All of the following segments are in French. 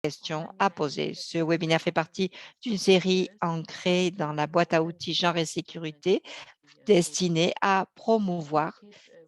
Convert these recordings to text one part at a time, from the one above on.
questions à poser. Ce webinaire fait partie d'une série ancrée dans la boîte à outils genre et sécurité destinée à promouvoir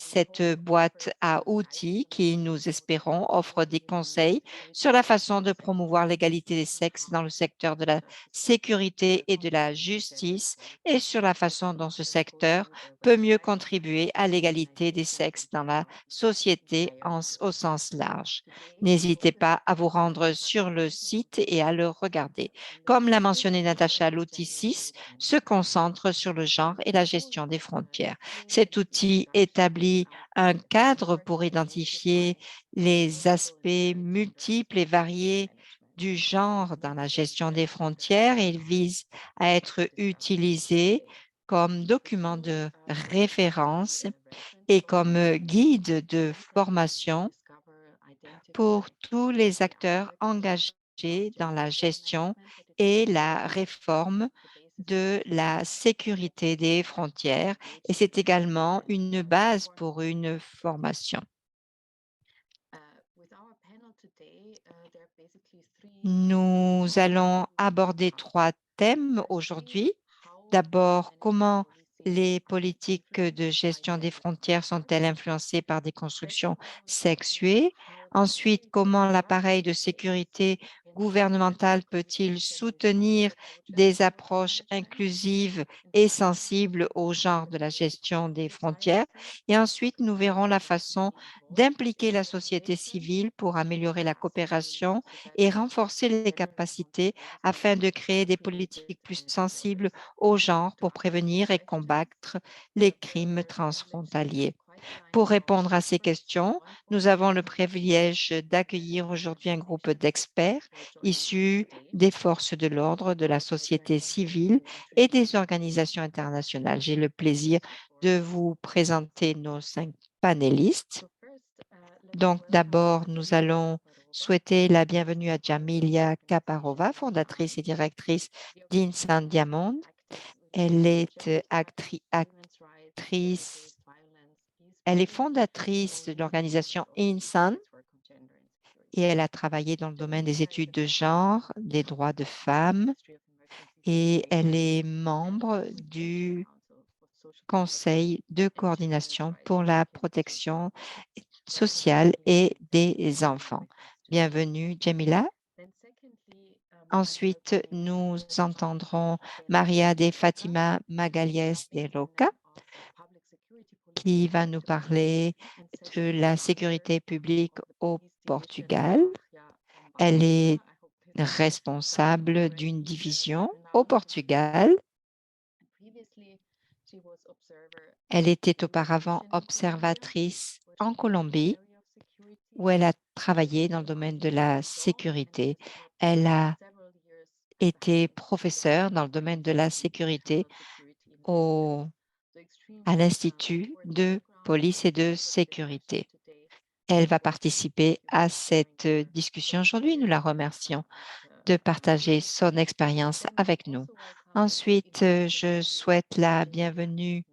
cette boîte à outils qui, nous espérons, offre des conseils sur la façon de promouvoir l'égalité des sexes dans le secteur de la sécurité et de la justice et sur la façon dont ce secteur peut mieux contribuer à l'égalité des sexes dans la société au sens large. N'hésitez pas à vous rendre sur le site et à le regarder. Comme l'a mentionné Natacha, l'outil 6 se concentre sur le genre et la gestion des frontières. Cet outil établit un cadre pour identifier les aspects multiples et variés du genre dans la gestion des frontières et il vise à être utilisé comme document de référence et comme guide de formation pour tous les acteurs engagés dans la gestion et la réforme de la sécurité des frontières et c'est également une base pour une formation. Nous allons aborder trois thèmes aujourd'hui. D'abord, comment les politiques de gestion des frontières sont-elles influencées par des constructions sexuées? Ensuite, comment l'appareil de sécurité gouvernemental peut-il soutenir des approches inclusives et sensibles au genre de la gestion des frontières? Et ensuite, nous verrons la façon d'impliquer la société civile pour améliorer la coopération et renforcer les capacités afin de créer des politiques plus sensibles au genre pour prévenir et combattre les crimes transfrontaliers. Pour répondre à ces questions, nous avons le privilège d'accueillir aujourd'hui un groupe d'experts issus des forces de l'ordre, de la société civile et des organisations internationales. J'ai le plaisir de vous présenter nos 5 panélistes. Donc, d'abord, nous allons souhaiter la bienvenue à Jamilia Kaparova, fondatrice et directrice d'Insan Diamond. Elle est actrice, elle est fondatrice de l'organisation INSAN et elle a travaillé dans le domaine des études de genre, des droits de femmes et elle est membre du Conseil de coordination pour la protection sociale et des enfants. Bienvenue, Jamila. Ensuite, nous entendrons Maria de Fatima Magalhães de Roca, qui va nous parler de la sécurité publique au Portugal. Elle est responsable d'une division au Portugal. Elle était auparavant observatrice en Colombie, où elle a travaillé dans le domaine de la sécurité. Elle a été professeure dans le domaine de la sécurité à l'Institut de police et de sécurité. Elle va participer à cette discussion aujourd'hui. Nous la remercions de partager son expérience avec nous. Ensuite, je souhaite la bienvenue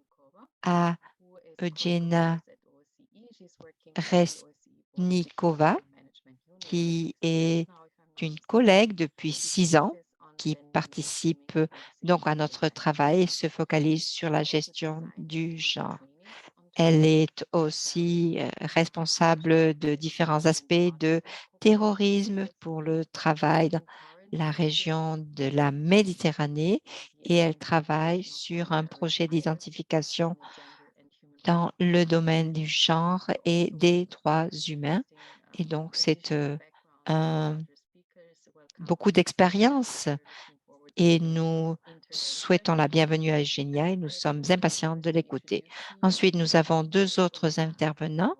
à Eugenia Resnikova, qui est une collègue depuis 6 ans qui participe donc à notre travail et se focalise sur la gestion du genre. Elle est aussi responsable de différents aspects de terrorisme pour le travail dans la région de la Méditerranée et elle travaille sur un projet d'identification dans le domaine du genre et des droits humains. Et donc, c'est beaucoup d'expérience et nous souhaitons la bienvenue à Eugenia et nous sommes impatients de l'écouter. Ensuite, nous avons deux autres intervenants,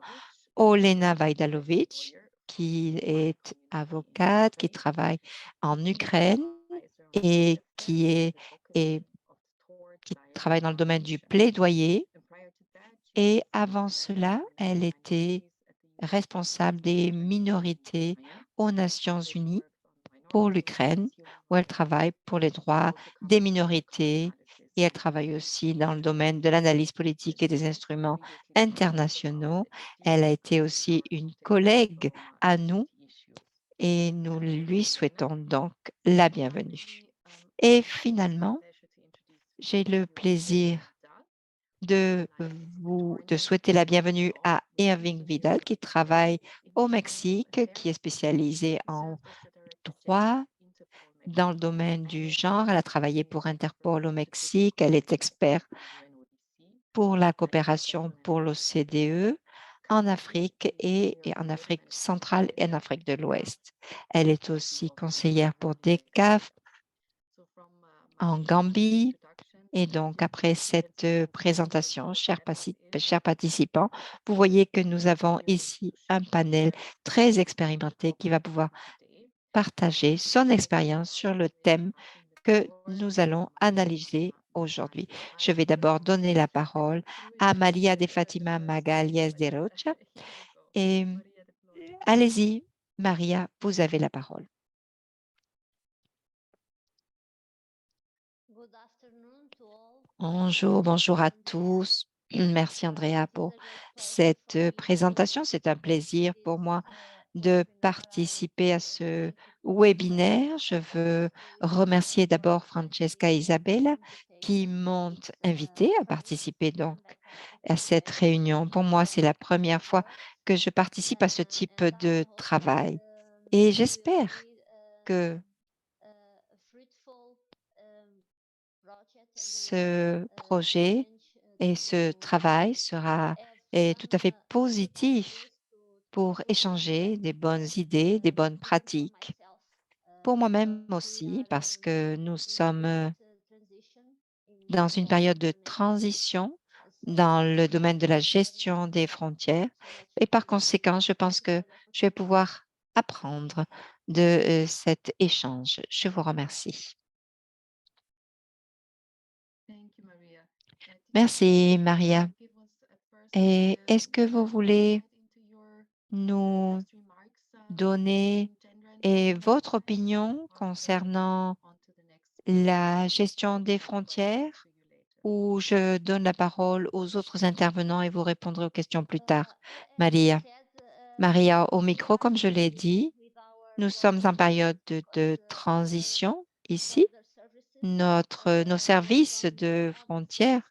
Olena Vajdalovic, qui est avocate, qui travaille en Ukraine et qui travaille dans le domaine du plaidoyer. Et avant cela, elle était responsable des minorités aux Nations unies pour l'Ukraine, où elle travaille pour les droits des minorités et elle travaille aussi dans le domaine de l'analyse politique et des instruments internationaux. Elle a été aussi une collègue à nous et nous lui souhaitons donc la bienvenue. Et finalement, j'ai le plaisir de souhaiter la bienvenue à Irving Vidal qui travaille au Mexique, qui est spécialisé en droit dans le domaine du genre. Elle a travaillé pour Interpol au Mexique. Elle est experte pour la coopération pour l'OCDE en Afrique et en Afrique centrale et en Afrique de l'Ouest. Elle est aussi conseillère pour DECAF en Gambie. Et donc, après cette présentation, chers participants, vous voyez que nous avons ici un panel très expérimenté qui va pouvoir partager son expérience sur le thème que nous allons analyser aujourd'hui. Je vais d'abord donner la parole à Maria de Fatima Magalhães de Rocha. Et allez-y, Maria, vous avez la parole. Bonjour, bonjour à tous. Merci Andrea pour cette présentation. C'est un plaisir pour moi de participer à ce webinaire. Je veux remercier d'abord Francesca et Isabella qui m'ont invité à participer donc à cette réunion. Pour moi, c'est la première fois que je participe à ce type de travail et j'espère que ce projet et ce travail est tout à fait positif pour échanger des bonnes idées, des bonnes pratiques. Pour moi-même aussi, parce que nous sommes dans une période de transition dans le domaine de la gestion des frontières et par conséquent, je pense que je vais pouvoir apprendre de cet échange. Je vous remercie. Merci, Maria. Et est-ce que vous voulez nous donner votre opinion concernant la gestion des frontières ou je donne la parole aux autres intervenants et vous répondrez aux questions plus tard? Maria. Maria, au micro, comme je l'ai dit, nous sommes en période de transition ici. Nos services de frontières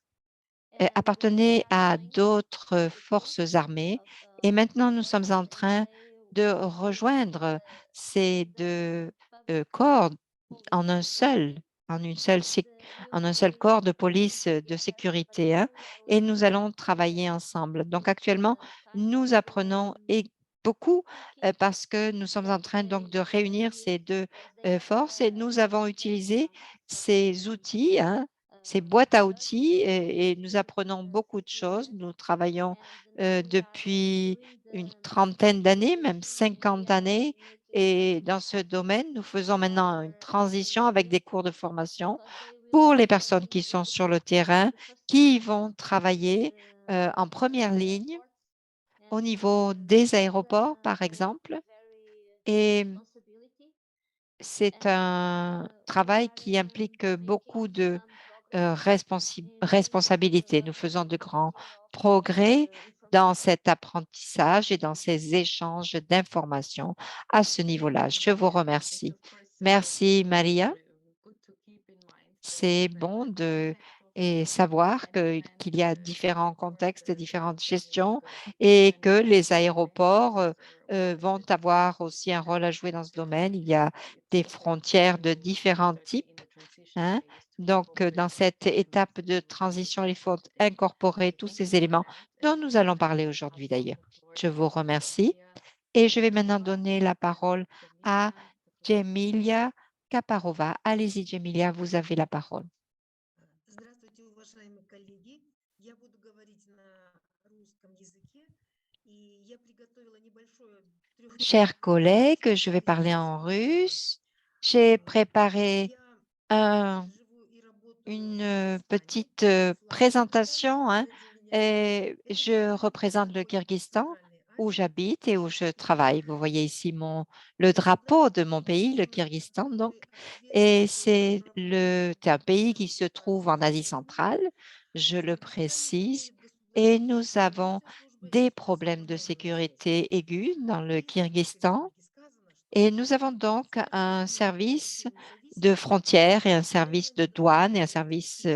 appartenaient à d'autres forces armées et maintenant nous sommes en train de rejoindre ces deux corps en un seul, en une seule, en un seul corps de police de sécurité, hein, et nous allons travailler ensemble. Donc actuellement, nous apprenons beaucoup parce que nous sommes en train donc de réunir ces deux forces et nous avons utilisé ces outils, hein, ces boîtes à outils et nous apprenons beaucoup de choses. Nous travaillons depuis une trentaine d'années, même 50 années et dans ce domaine, nous faisons maintenant une transition avec des cours de formation pour les personnes qui sont sur le terrain, qui vont travailler en première ligne au niveau des aéroports, par exemple. Et c'est un travail qui implique beaucoup de responsabilités. Nous faisons de grands progrès dans cet apprentissage et dans ces échanges d'informations à ce niveau-là. Je vous remercie. Merci, Maria. C'est bon de savoir qu'il y a différents contextes, différentes gestions et que les aéroports vont avoir aussi un rôle à jouer dans ce domaine. Il y a des frontières de différents types, hein. Donc, dans cette étape de transition, il faut incorporer tous ces éléments dont nous allons parler aujourd'hui d'ailleurs. Je vous remercie et je vais maintenant donner la parole à Jemilia Kaparova. Allez-y, Jemilia, vous avez la parole. Здравствуйте, уважаемые коллеги. Я буду говорить на русском языке, и я приготовила небольшое Chers трехминутное collègues, je vais выступление parler здесь, en в Израиле. russe. J'ai préparé Я живу и работаю une в Кыргызстане, petite Владимирская présentation, hein, область, Железняковская. et Это je небольшой représente город le в Kyrgyzstan Центральной où Азии. j'habite et où je travaille. Vous voyez ici le И drapeau de mon pays, le 28 Kyrgyzstan, donc. лет Et работаю c'est un pays qui se trouve en Asie администрации centrale, je le Специально précise, перед et государственной nous avons границей службой des безопасности problèmes de внутренних дел. sécurité aigus dans le И, как Kyrgyzstan. все-таки сказано, Et nous avons donc un service de frontières et un service de douane et un service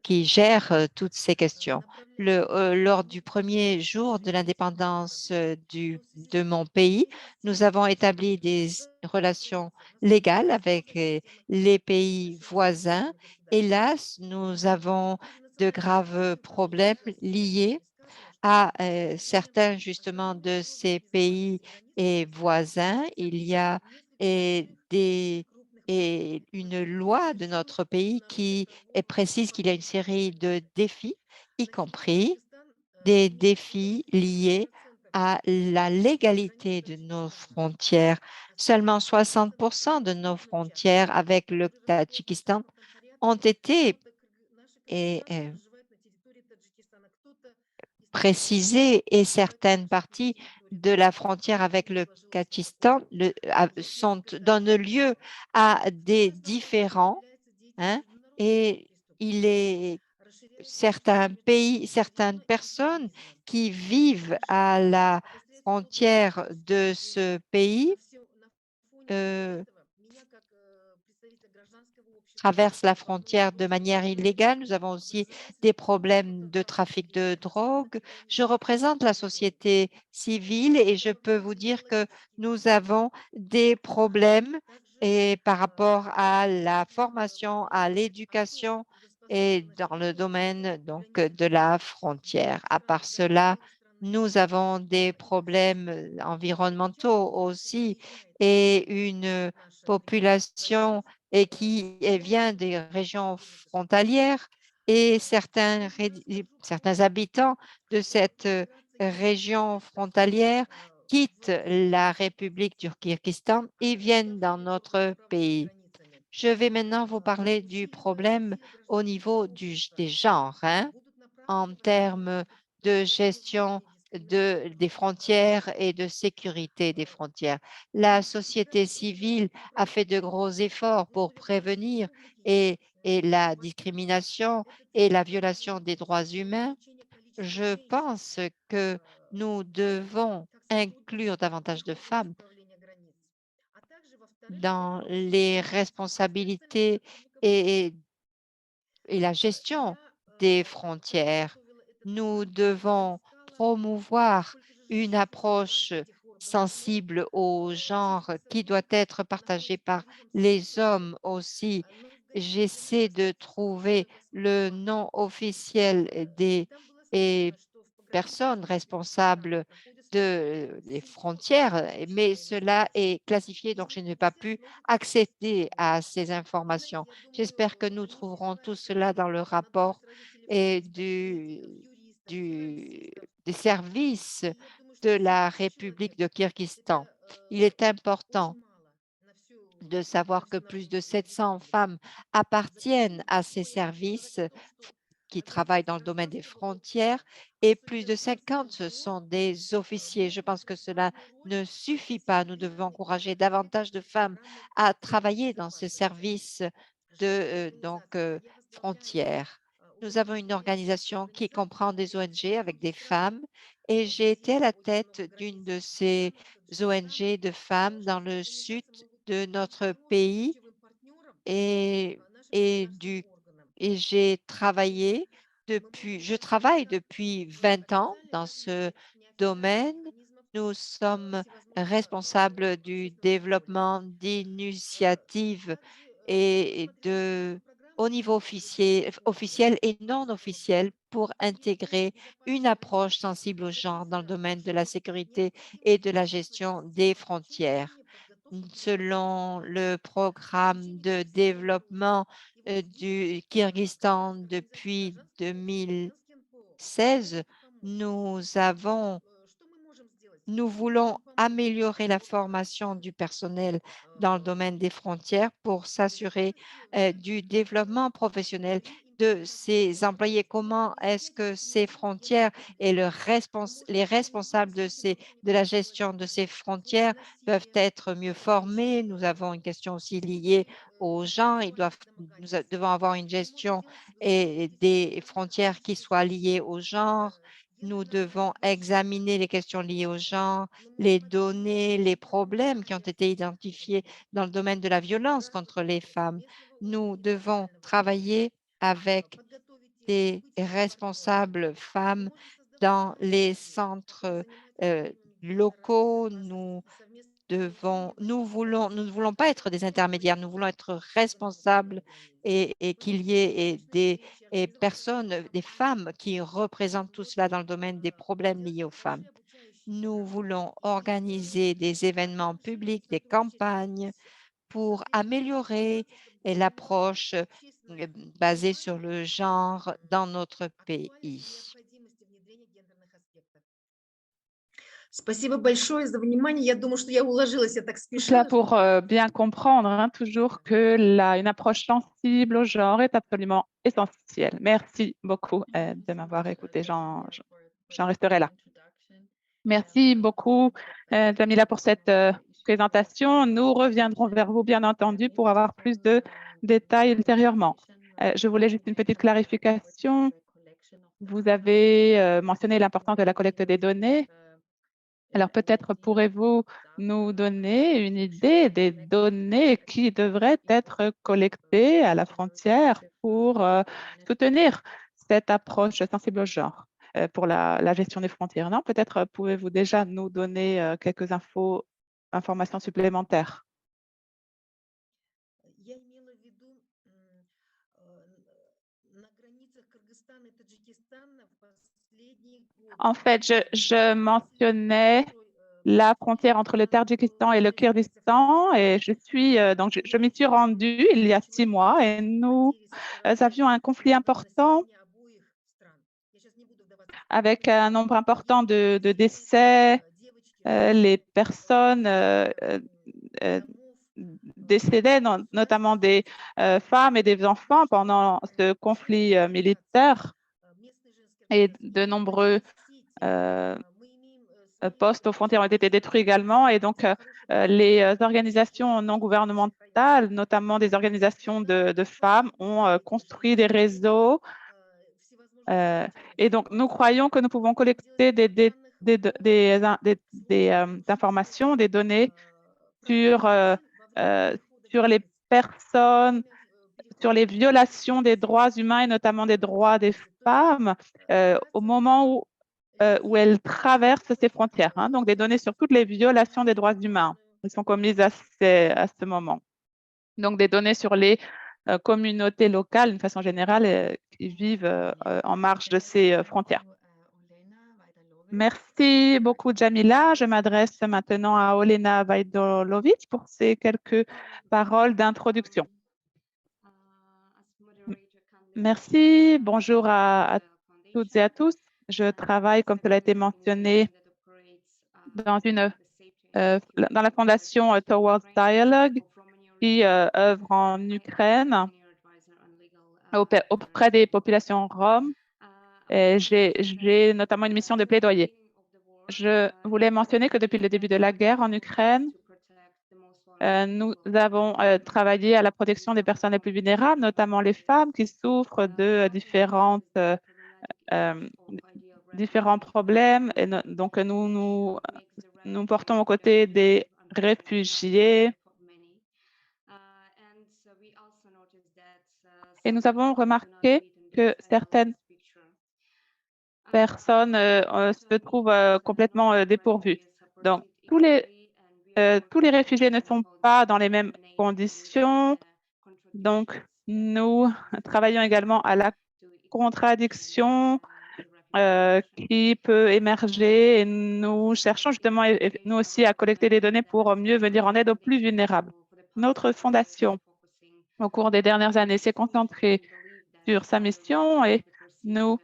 qui gère toutes ces questions. Lors du premier jour de l'indépendance de mon pays, nous avons établi des relations légales avec les pays voisins. Hélas, nous avons de graves problèmes liés à certains justement de ces pays et voisins. Il y a une loi de notre pays qui précise qu'il y a une série de défis, y compris des défis liés à la légalité de nos frontières. Seulement 60% de nos frontières avec le Tadjikistan ont été et, précisées et certaines parties de la frontière avec le Pakistan donnent lieu à des différends, hein, et il est certains pays, certaines personnes qui vivent à la frontière de ce pays euh, traversent la frontière de manière illégale. Nous avons aussi des problèmes de trafic de drogue. Je représente la société civile et je peux vous dire que nous avons des problèmes et par rapport à la formation, à l'éducation et dans le domaine donc de la frontière. À part cela, nous avons des problèmes environnementaux aussi et une population et qui vient des régions frontalières et certains habitants de cette région frontalière quittent la République du Kyrgyzstan et viennent dans notre pays. Je vais maintenant vous parler du problème au niveau des genres, hein, en termes de gestion des frontières et de sécurité des frontières. La société civile a fait de gros efforts pour prévenir et la discrimination et la violation des droits humains. Je pense que nous devons inclure davantage de femmes dans les responsabilités et et la gestion des frontières. Nous devons promouvoir une approche sensible au genre qui doit être partagée par les hommes aussi. J'essaie de trouver le nom officiel et personnes responsables des frontières, mais cela est classifié, donc je n'ai pas pu accéder à ces informations. J'espère que nous trouverons tout cela dans le rapport et du, des services de la République de Kyrgyzstan. Il est important de savoir que plus de 700 femmes appartiennent à ces services qui travaillent dans le domaine des frontières et plus de 50 ce sont des officiers. Je pense que cela ne suffit pas. Nous devons encourager davantage de femmes à travailler dans ces services de frontières. Nous avons une organisation qui comprend des ONG avec des femmes et j'ai été à la tête d'une de ces ONG de femmes dans le sud de notre pays et, et, du, et je travaille depuis 20 ans dans ce domaine. Nous sommes responsables du développement d'initiatives au niveau officiel et non officiel pour intégrer une approche sensible au genre dans le domaine de la sécurité et de la gestion des frontières. Selon le programme de développement du Kyrgyzstan depuis 2016, nous avons nous voulons améliorer la formation du personnel dans le domaine des frontières pour s'assurer du développement professionnel de ces employés. Comment est-ce que ces frontières et les responsables de la gestion de ces frontières peuvent être mieux formés? Nous avons une question aussi liée aux gens. Nous devons avoir une gestion et des frontières qui soient liées au genre Nous devons examiner les questions liées au genre, les données, les problèmes qui ont été identifiés dans le domaine de la violence contre les femmes. Nous devons travailler avec des responsables femmes dans les centres locaux. Nous ne voulons pas être des intermédiaires, nous voulons être responsables et qu'il y ait des personnes, des femmes qui représentent tout cela dans le domaine des problèmes liés aux femmes. Nous voulons organiser des événements publics, des campagnes pour améliorer l'approche basée sur le genre dans notre pays. Спасибо большое за внимание. Я думаю, что я уложилась, я так Tout cela спешила. pour bien comprendre toujours que une approche sensible au genre est absolument essentielle. Merci beaucoup de m'avoir écouté. J'en resterai là. Merci beaucoup, Jamila, pour cette présentation. Nous reviendrons vers vous, bien entendu, pour avoir plus de détails ultérieurement. Je voulais juste une petite clarification. Vous avez mentionné l'importance de la collecte des données. Alors, peut-être pourrez-vous nous donner une idée des données qui devraient être collectées à la frontière pour soutenir cette approche sensible au genre pour la gestion des frontières? Non, peut-être pouvez-vous déjà nous donner quelques informations supplémentaires? Я имела в виду на границах Кыргызстана и Таджикистана в последние годы. En fait, je mentionnais la frontière entre le Tadjikistan et le Kyrgyzstan et je m'y suis rendue il y a 6 mois et nous avions un conflit important avec un nombre important de décès. Les personnes décédaient, notamment des femmes et des enfants pendant ce conflit militaire et de nombreux postes aux frontières ont été détruits également. Et donc, les organisations non gouvernementales, notamment des organisations de femmes, ont construit des réseaux. Et donc, nous croyons que nous pouvons collecter des informations, des données sur les personnes, sur les violations des droits humains et notamment des droits des femmes au moment où elles traversent ces frontières. Donc, des données sur toutes les violations des droits humains qui sont commises à ce moment. Donc, des données sur les communautés locales, d'une façon générale, qui vivent en marge de ces frontières. Merci beaucoup, Jamila. Je m'adresse maintenant à Olena Vajdolovic pour ces quelques paroles d'introduction. Merci. Bonjour à toutes et à tous. Je travaille, comme cela a été mentionné, dans la fondation Towards Dialogue qui œuvre en Ukraine auprès des populations roms. J'ai notamment une mission de plaidoyer. Je voulais mentionner que depuis le début de la guerre en Ukraine, nous avons travaillé à la protection des personnes les plus vulnérables, notamment les femmes qui souffrent de différents problèmes. Et donc, nous portons aux côtés des réfugiés. Et nous avons remarqué que certaines personnes se trouvent complètement dépourvues. Donc, tous les réfugiés ne sont pas dans les mêmes conditions. Donc, nous travaillons également à la contradiction qui peut émerger et nous cherchons justement, nous aussi, à collecter des données pour mieux venir en aide aux plus vulnérables. Notre fondation, au cours des dernières années, s'est concentrée sur sa mission et nous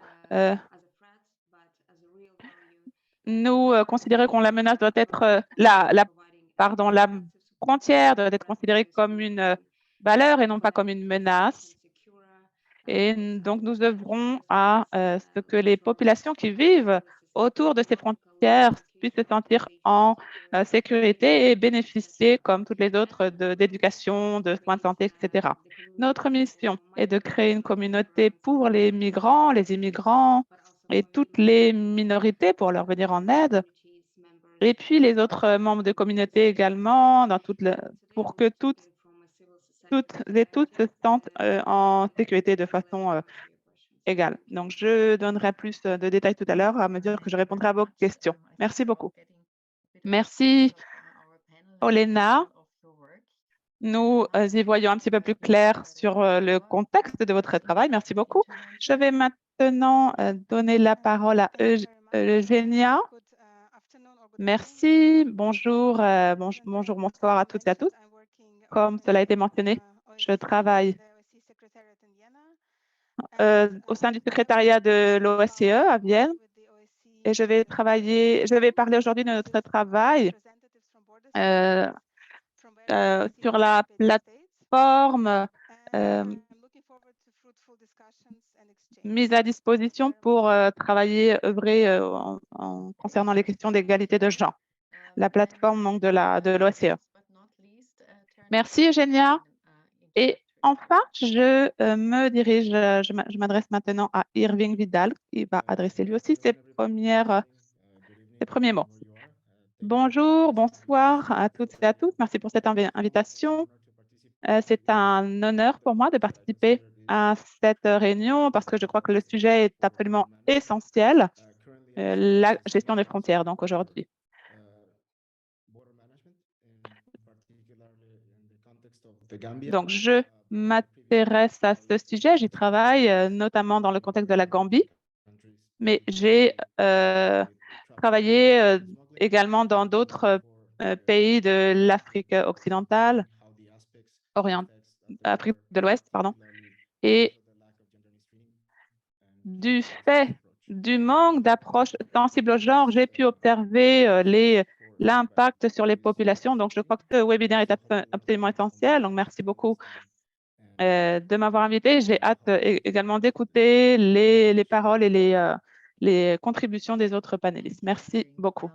considérons que la menace doit être la frontière doit être considérée comme une valeur et non pas comme une menace. Et donc, nous œuvrons à ce que les populations qui vivent autour de ces frontières puissent se sentir en sécurité et bénéficier, comme toutes les autres, d'éducation, de soins de santé, etc. Notre mission est de créer une communauté pour les migrants, les immigrants, et toutes les minorités pour leur venir en aide. Et puis les autres membres de communauté également, pour que toutes et tous se sentent en sécurité de façon égale. Donc, je donnerai plus de détails tout à l'heure à mesure que je répondrai à vos questions. Merci beaucoup. Merci, Olena. Nous y voyons un petit peu plus clair sur le contexte de votre travail. Merci beaucoup. Je vais maintenant donner la parole à Eugenia. Merci. Bonjour, bonjour, bonsoir à toutes et à tous. Comme cela a été mentionné, je travaille au sein du secrétariat de l'OSCE à Vienne et je vais parler aujourd'hui de notre travail sur la plateforme mise à disposition pour œuvrer concernant les questions d'égalité de genre, la plateforme donc, de l'OSCE. Merci, Eugenia. Et enfin, je m'adresse maintenant à Irving Vidal, qui va adresser lui aussi ses premiers mots. Bonjour, bonsoir à toutes et à tous. Merci pour cette invitation. C'est un honneur pour moi de participer à cette réunion parce que je crois que le sujet est absolument essentiel, la gestion des frontières, donc aujourd'hui. Donc, je m'intéresse à ce sujet, j'y travaille notamment dans le contexte de la Gambie, mais j'ai travaillé également dans d'autres pays de l'Afrique occidentale, Afrique de l'Ouest, pardon, et du fait du manque d'approche sensible au genre, j'ai pu observer l'impact sur les populations. Donc, je crois que ce webinaire est absolument essentiel. Donc, merci beaucoup de m'avoir invité. J'ai hâte également d'écouter les paroles et les contributions des autres panélistes. Merci beaucoup.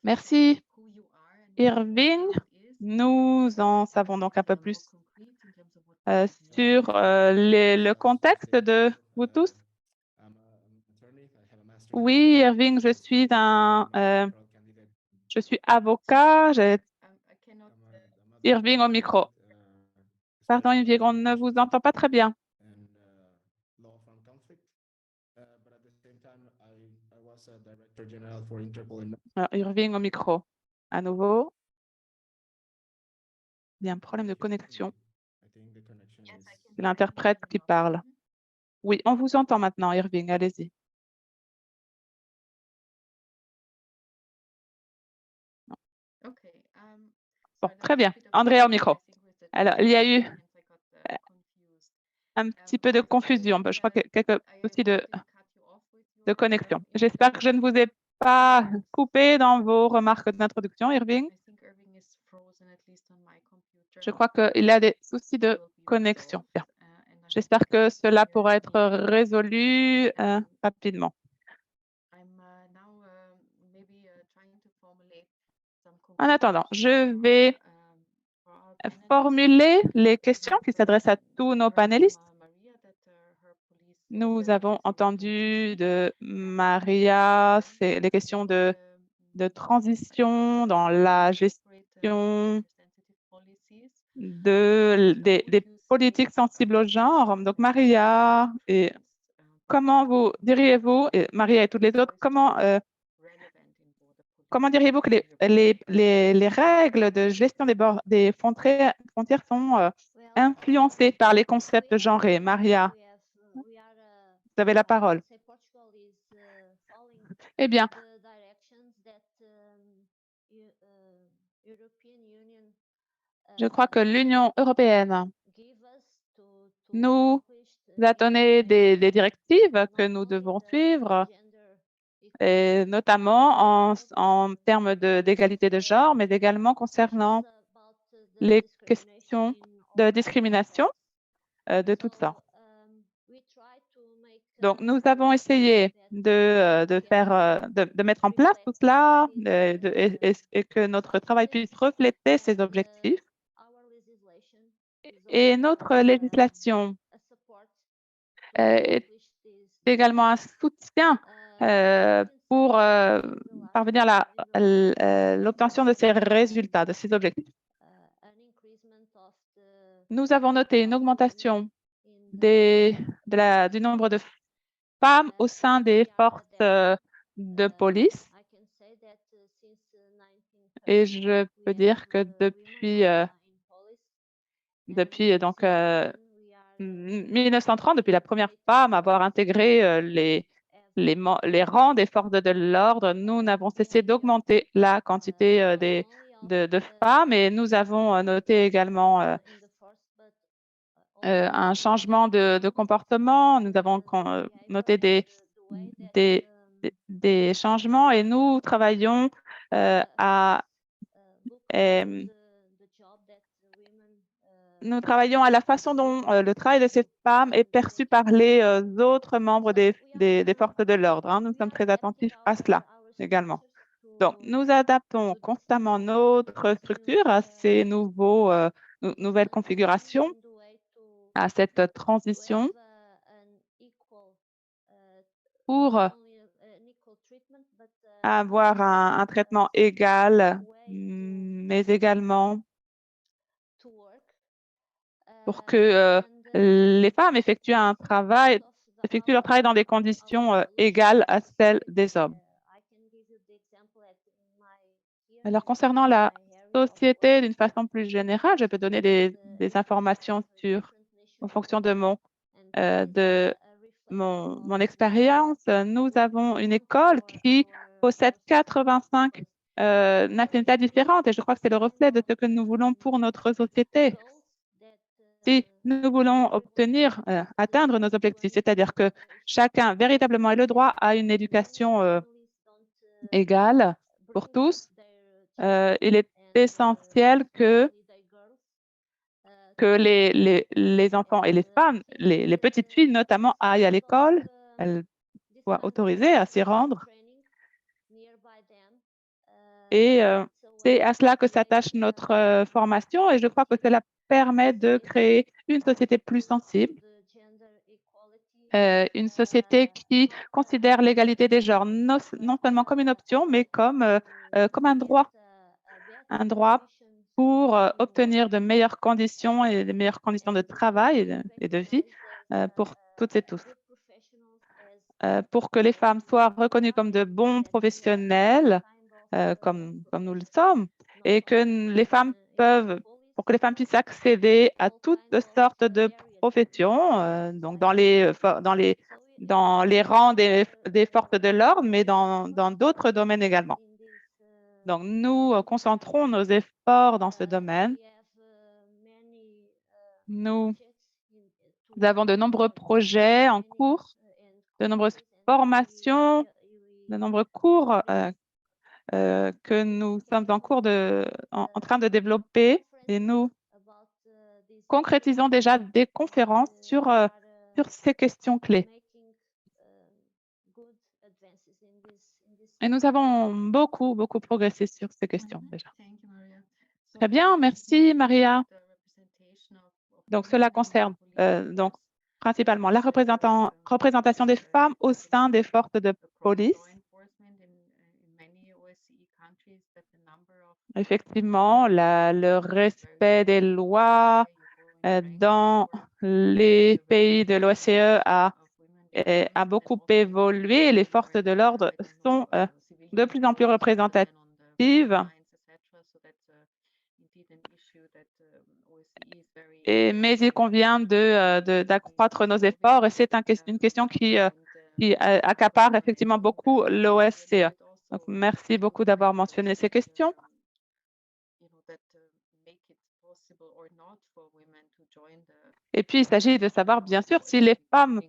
Merci, Irving. Nous en savons donc un peu plus sur le contexte de vous tous. Oui, Irving, je suis avocat. Irving au micro. Pardon, Irving, on ne vous entend pas très bien. Alors, Irving au micro. À nouveau. Il y a un problème de connexion. C'est l'interprète qui parle. Oui, on vous entend maintenant, Irving. Allez-y. Bon, très bien. Andrea au micro. Alors, il y a eu un petit peu de confusion. Je crois que quelques soucis de connexion. J'espère que je ne vous ai pas coupé dans vos remarques d'introduction, Irving. Je crois qu'il y a des soucis de connexion. Bien. J'espère que cela pourra être résolu rapidement. En attendant, je vais formuler les questions qui s'adressent à tous nos panélistes. Nous avons entendu de Maria, c'est les questions de transition dans la gestion des politiques sensibles au genre. Donc, Maria, et comment vous diriez-vous, et Maria et toutes les autres, comment diriez-vous que les règles de gestion des frontières sont influencées par les concepts genrés? Maria, vous avez la parole. Eh bien, je crois que l'Union européenne nous a donné des directives que nous devons suivre, et notamment en termes d'égalité de genre, mais également concernant les questions de discrimination de toutes sortes. Donc, nous avons essayé de mettre en place tout cela et que notre travail puisse refléter ces objectifs. Et notre législation c'est également un soutien pour parvenir à l'obtention de ces résultats, de ces objectifs. Nous avons noté une augmentation du nombre de femmes au sein des forces de police. Et je peux dire que depuis donc 1930, depuis la première femme à avoir intégré les rangs des forces de l'ordre, nous n'avons cessé d'augmenter la quantité de femmes et nous avons noté également un changement de comportement. Nous avons noté des changements et nous travaillons nous travaillons à la façon dont le travail de ces femmes est perçu par les autres membres des forces de l'ordre. Hein. Nous sommes très attentifs à cela également. Donc, nous adaptons constamment notre structure à ces nouvelles configurations, à cette transition pour avoir un traitement égal, mais également pour que les femmes effectuent leur travail dans des conditions égales à celles des hommes. Alors, concernant la société d'une façon plus générale, je peux donner des informations en fonction de mon expérience. Nous avons une école qui possède 85 nationalités différentes et je crois que c'est le reflet de ce que nous voulons pour notre société. Si nous voulons atteindre nos objectifs, c'est-à-dire que chacun véritablement ait le droit à une éducation égale pour tous, il est essentiel que les enfants et les femmes, les petites filles notamment, aillent à l'école, elles soient autorisées à s'y rendre. Et c'est à cela que s'attache notre formation et je crois que cela permet de créer une société plus sensible, une société qui considère l'égalité des genres non seulement comme une option, mais comme un droit pour obtenir de meilleures conditions et de meilleures conditions de travail et de vie pour toutes et tous. Pour que les femmes soient reconnues comme de bons professionnels, comme nous le sommes, et que pour que les femmes puissent accéder à toutes sortes de professions, donc dans les rangs des forces de l'ordre, mais dans d'autres domaines également. Donc, nous concentrons nos efforts dans ce domaine. Nous avons de nombreux projets en cours, de nombreuses formations, de nombreux cours que nous sommes en train de développer et nous concrétisons déjà des conférences sur ces questions clés. Et nous avons beaucoup progressé sur ces questions déjà. Très bien, merci Maria. Donc, cela concerne principalement la représentation des femmes au sein des forces de police. Effectivement, le respect des lois dans les pays de l'OSCE a beaucoup évolué. Les forces de l'ordre sont de plus en plus représentatives. Mais il convient d'accroître nos efforts et c'est une question qui accapare effectivement beaucoup l'OSCE. Donc, merci beaucoup d'avoir mentionné ces questions. Et puis, il s'agit de savoir, bien sûr, si les femmes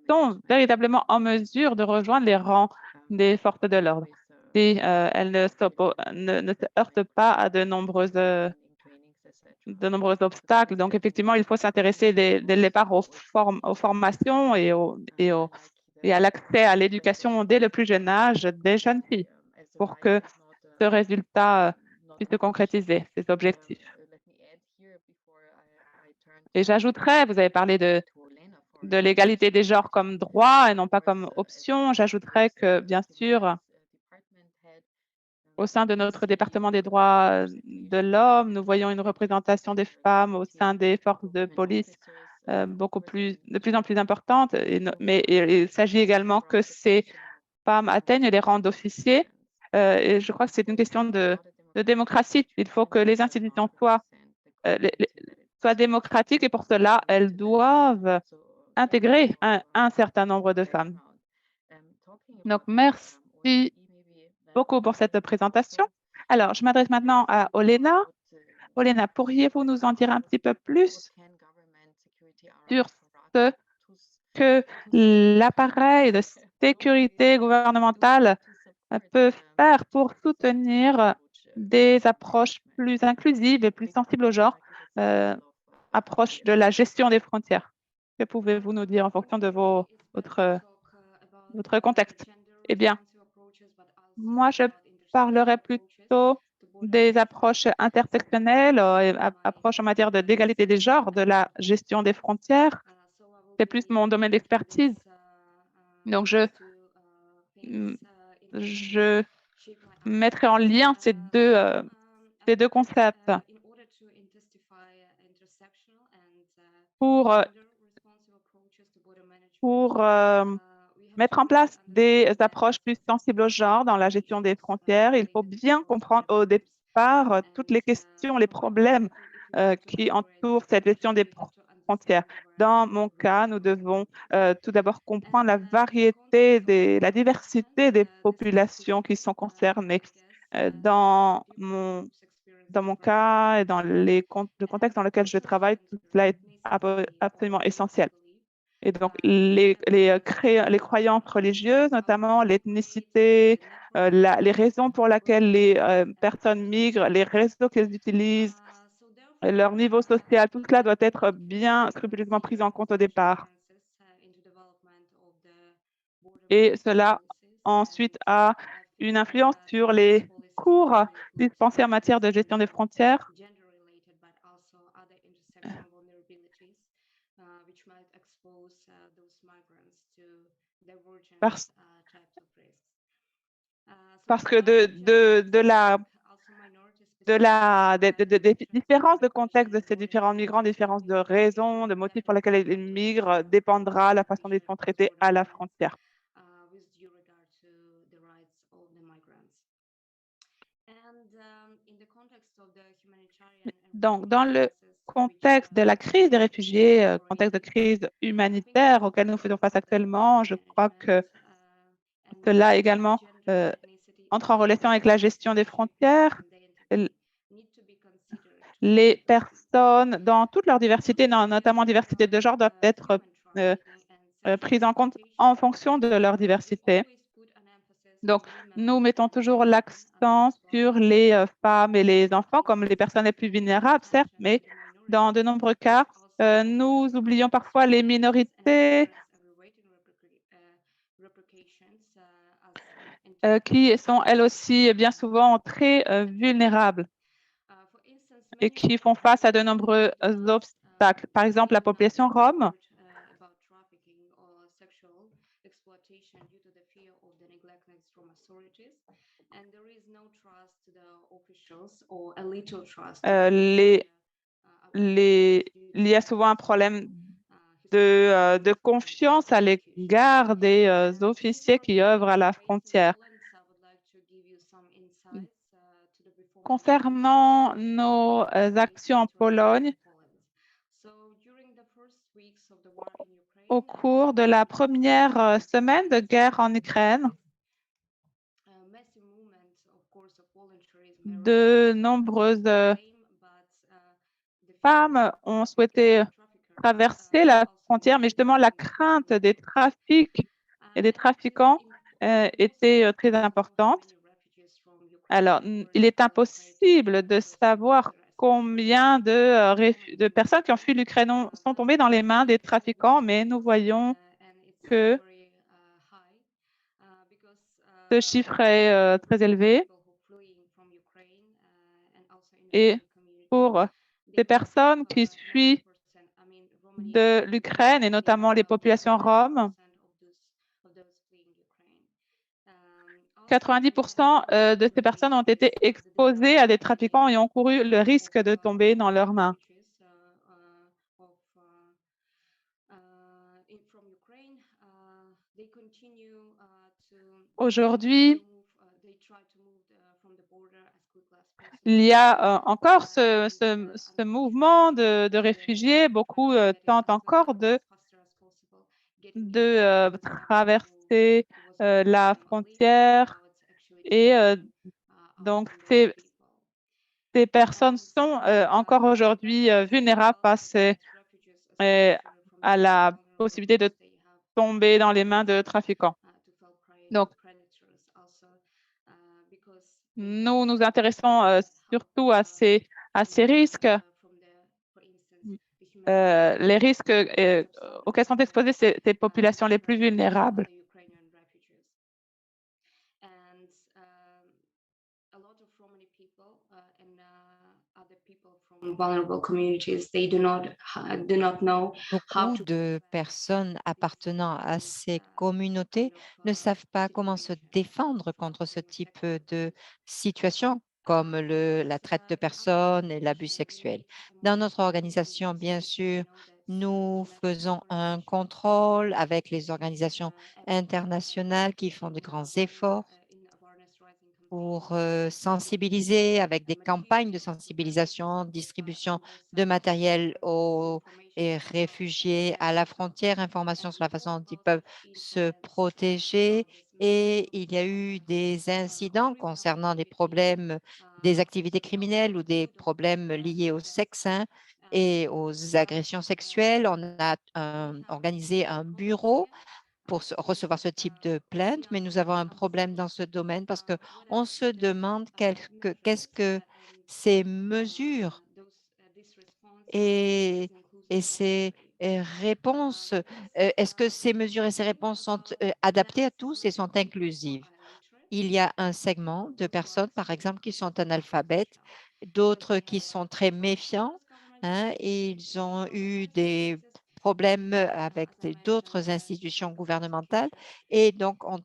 sont véritablement en mesure de rejoindre les rangs des forces de l'ordre, si elles ne se heurtent pas à de nombreux obstacles. Donc, effectivement, il faut s'intéresser dès le départ aux formations et à l'accès à l'éducation dès le plus jeune âge des jeunes filles pour que ce résultat puisse se concrétiser, ces objectifs. Et j'ajouterais, vous avez parlé de de l'égalité des genres comme droit et non pas comme option. J'ajouterais que, bien sûr, au sein de notre département des droits de l'homme, nous voyons une représentation des femmes au sein des forces de police de plus en plus importante, mais il s'agit également que ces femmes atteignent les rangs d'officiers. Et je crois que c'est une question de démocratie. Il faut que les institutions soient démocratiques et pour cela, elles doivent intégrer un certain nombre de femmes. Donc, merci beaucoup pour cette présentation. Alors, je m'adresse maintenant à Olena. Olena, pourriez-vous nous en dire un petit peu plus sur ce que l'appareil de sécurité gouvernementale peut faire pour soutenir des approches plus inclusives et plus sensibles au genre, approche de la gestion des frontières? Que pouvez-vous nous dire en fonction de votre contexte? Eh bien, moi, je parlerai plutôt des approches intersectionnelles et approches en matière d'égalité des genres, de la gestion des frontières. C'est plus mon domaine d'expertise. Donc, je mettrai en lien ces deux concepts pour mettre en place des approches plus sensibles au genre dans la gestion des frontières. Il faut bien comprendre au départ toutes les questions, les problèmes qui entourent cette gestion des frontières. Dans mon cas, nous devons tout d'abord comprendre la variété, la diversité des populations qui sont concernées. Dans mon cas et dans le contexte dans lequel je travaille, tout cela est absolument essentiel. Et donc, les croyances religieuses, notamment l'ethnicité, les raisons pour lesquelles les personnes migrent, les réseaux qu'elles utilisent, leur niveau social, tout cela doit être bien scrupuleusement pris en compte au départ. Et cela, ensuite, a une influence sur les cours dispensés en matière de gestion des frontières. Parce que des différences de contexte de ces différents migrants, différences de raisons, de motifs pour lesquels ils migrent, dépendra la façon dont ils sont traités à la frontière. Donc, dans le contexte de la crise des réfugiés, contexte de crise humanitaire auquel nous faisons face actuellement, je crois que cela également entre en relation avec la gestion des frontières. Les personnes, dans toute leur diversité, notamment diversité de genre, doivent être prises en compte en fonction de leur diversité. Donc, nous mettons toujours l'accent sur les femmes et les enfants comme les personnes les plus vulnérables, certes, mais dans de nombreux cas, nous oublions parfois les minorités qui sont elles aussi bien souvent très vulnérables et qui font face à de nombreux obstacles. Par exemple, la population rome il y a souvent un problème de confiance à l'égard des officiers qui œuvrent à la frontière. Concernant nos actions en Pologne, au cours de la première semaine de guerre en Ukraine, de nombreuses femmes ont souhaité traverser la frontière, mais justement la crainte des trafics et des trafiquants était très importante. Alors, il est impossible de savoir combien de personnes qui ont fui l'Ukraine sont tombées dans les mains des trafiquants, mais nous voyons que ce chiffre est très élevé. Et pour ces personnes qui fuient de l'Ukraine et notamment les populations roms. 90% de ces personnes ont été exposées à des trafiquants et ont couru le risque de tomber dans leurs mains. Aujourd'hui, il y a encore ce mouvement de réfugiés. Beaucoup tentent encore de traverser la frontière et donc ces personnes sont encore aujourd'hui vulnérables face à la possibilité de tomber dans les mains de trafiquants. Donc, nous nous intéressons surtout à ces risques, les risques auxquels sont exposées ces populations les plus vulnérables. Beaucoup de personnes appartenant à ces communautés ne savent pas comment se défendre contre ce type de situation, comme la traite de personnes et l'abus sexuel. Dans notre organisation, bien sûr, nous faisons un contrôle avec les organisations internationales qui font de grands efforts pour sensibiliser avec des campagnes de sensibilisation, distribution de matériel aux réfugiés à la frontière, information sur la façon dont ils peuvent se protéger. Et il y a eu des incidents concernant des problèmes, des activités criminelles ou des problèmes liés au sexe, hein, et aux agressions sexuelles. On a organisé un bureau pour recevoir ce type de plainte, mais nous avons un problème dans ce domaine parce qu'on se demande qu'est-ce que ces mesures et, ces réponses, est-ce que ces mesures et ces réponses sont adaptées à tous et sont inclusives? Il y a un segment de personnes, par exemple, qui sont analphabètes, d'autres qui sont très méfiants, hein, et ils ont eu des problèmes avec d'autres institutions gouvernementales et donc ont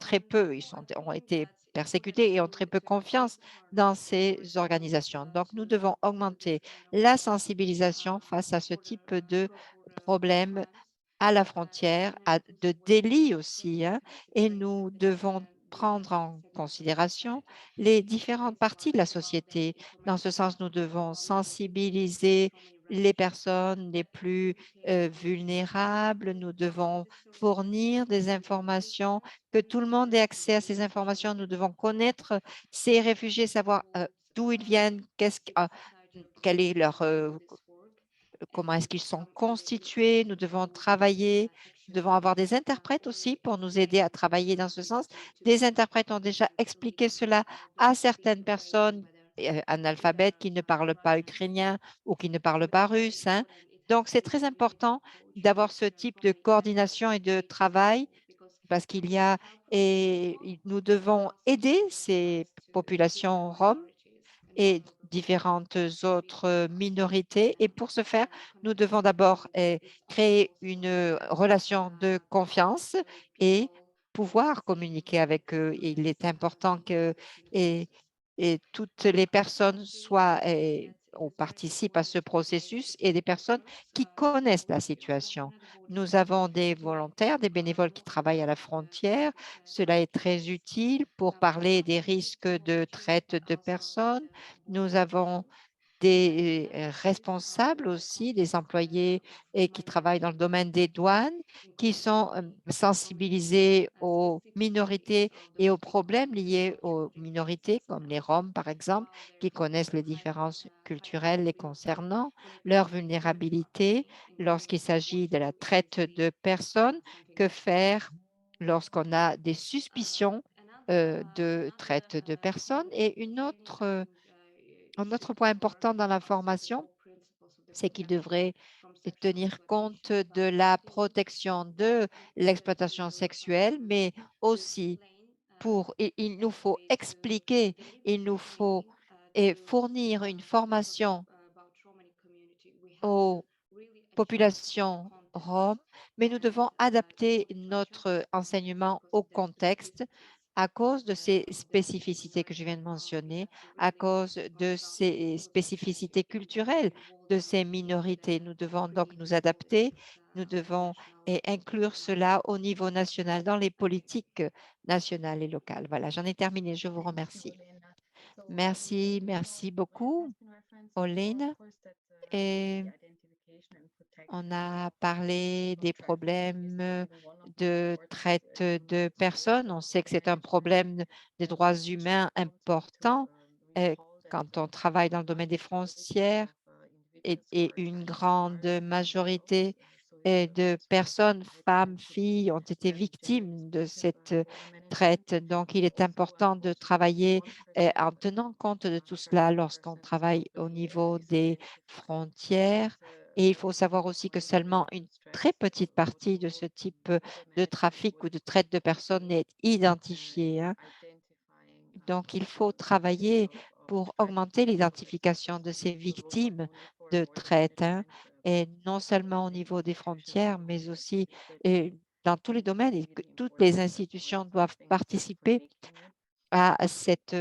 été persécutés et ont très peu confiance dans ces organisations. Donc, nous devons augmenter la sensibilisation face à ce type de problème à la frontière, de délit aussi, hein, et nous devons prendre en considération les différentes parties de la société. Dans ce sens, nous devons sensibiliser les personnes les plus vulnérables. Nous devons fournir des informations, que tout le monde ait accès à ces informations. Nous devons connaître ces réfugiés, savoir d'où ils viennent, quel est leur comment est-ce qu'ils sont constitués. Nous devons travailler, nous devons avoir des interprètes aussi pour nous aider à travailler dans ce sens. Des interprètes ont déjà expliqué cela à certaines personnes analphabètes qui ne parlent pas ukrainien ou qui ne parlent pas russe, hein. Donc, c'est très important d'avoir ce type de coordination et de travail parce nous devons aider ces populations roms et différentes autres minorités. Et pour ce faire, nous devons d'abord créer une relation de confiance et pouvoir communiquer avec eux. Il est important que et, toutes les personnes soient ou participent à ce processus et des personnes qui connaissent la situation. Nous avons des volontaires, des bénévoles qui travaillent à la frontière. Cela est très utile pour parler des risques de traite de personnes. Nous avons des responsables aussi, des employés et qui travaillent dans le domaine des douanes, qui sont sensibilisés aux minorités et aux problèmes liés aux minorités, comme les Roms, par exemple, qui connaissent les différences culturelles les concernant, leur vulnérabilité lorsqu'il s'agit de la traite de personnes, que faire lorsqu'on a des suspicions de traite de personnes. Et un autre point important dans la formation, c'est qu'il devrait tenir compte de la protection de l'exploitation sexuelle, mais aussi il nous faut expliquer, il nous faut fournir une formation aux populations roms, mais nous devons adapter notre enseignement au contexte à cause de ces spécificités que je viens de mentionner, à cause de ces spécificités culturelles de ces minorités. Nous devons donc nous adapter, nous devons inclure cela au niveau national, dans les politiques nationales et locales. Voilà, j'en ai terminé. Je vous remercie. Merci, merci beaucoup, Olena. Et on a parlé des problèmes de traite de personnes. On sait que c'est un problème des droits humains important quand on travaille dans le domaine des frontières et une grande majorité de personnes, femmes, filles, ont été victimes de cette traite. Donc, il est important de travailler en tenant compte de tout cela lorsqu'on travaille au niveau des frontières. Et il faut savoir aussi que seulement une très petite partie de ce type de trafic ou de traite de personnes est identifiée, hein. Donc, il faut travailler pour augmenter l'identification de ces victimes de traite, hein, et non seulement au niveau des frontières, mais aussi dans tous les domaines, et que toutes les institutions doivent participer à cette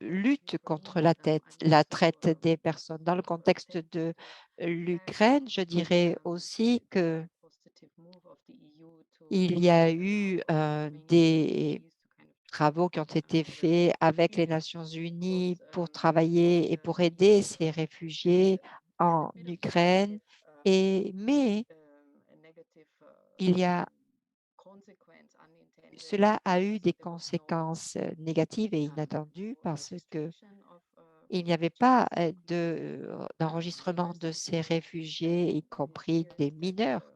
lutte contre la traite des personnes. Dans le contexte de l'Ukraine, je dirais aussi que il y a eu des travaux qui ont été faits avec les Nations unies pour travailler et pour aider ces réfugiés en Ukraine. Mais il y a, cela a eu des conséquences négatives et inattendues parce que il n'y avait pas d'enregistrement de ces réfugiés, y compris des mineurs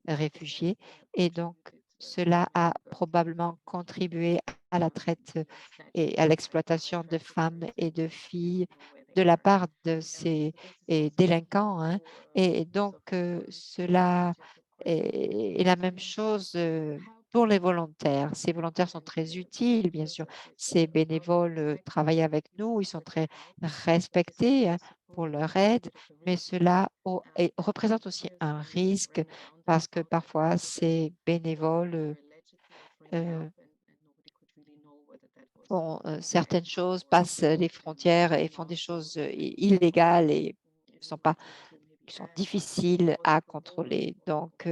réfugiés. Et donc, cela a probablement contribué à la traite et à l'exploitation de femmes et de filles de la part de ces délinquants, hein. Et donc, cela est la même chose pour les volontaires. Ces volontaires sont très utiles, bien sûr. Ces bénévoles travaillent avec nous, ils sont très respectés, hein, pour leur aide, mais cela représente aussi un risque parce que parfois ces bénévoles font certaines choses, passent les frontières et font des choses illégales et qui sont difficiles à contrôler. Donc,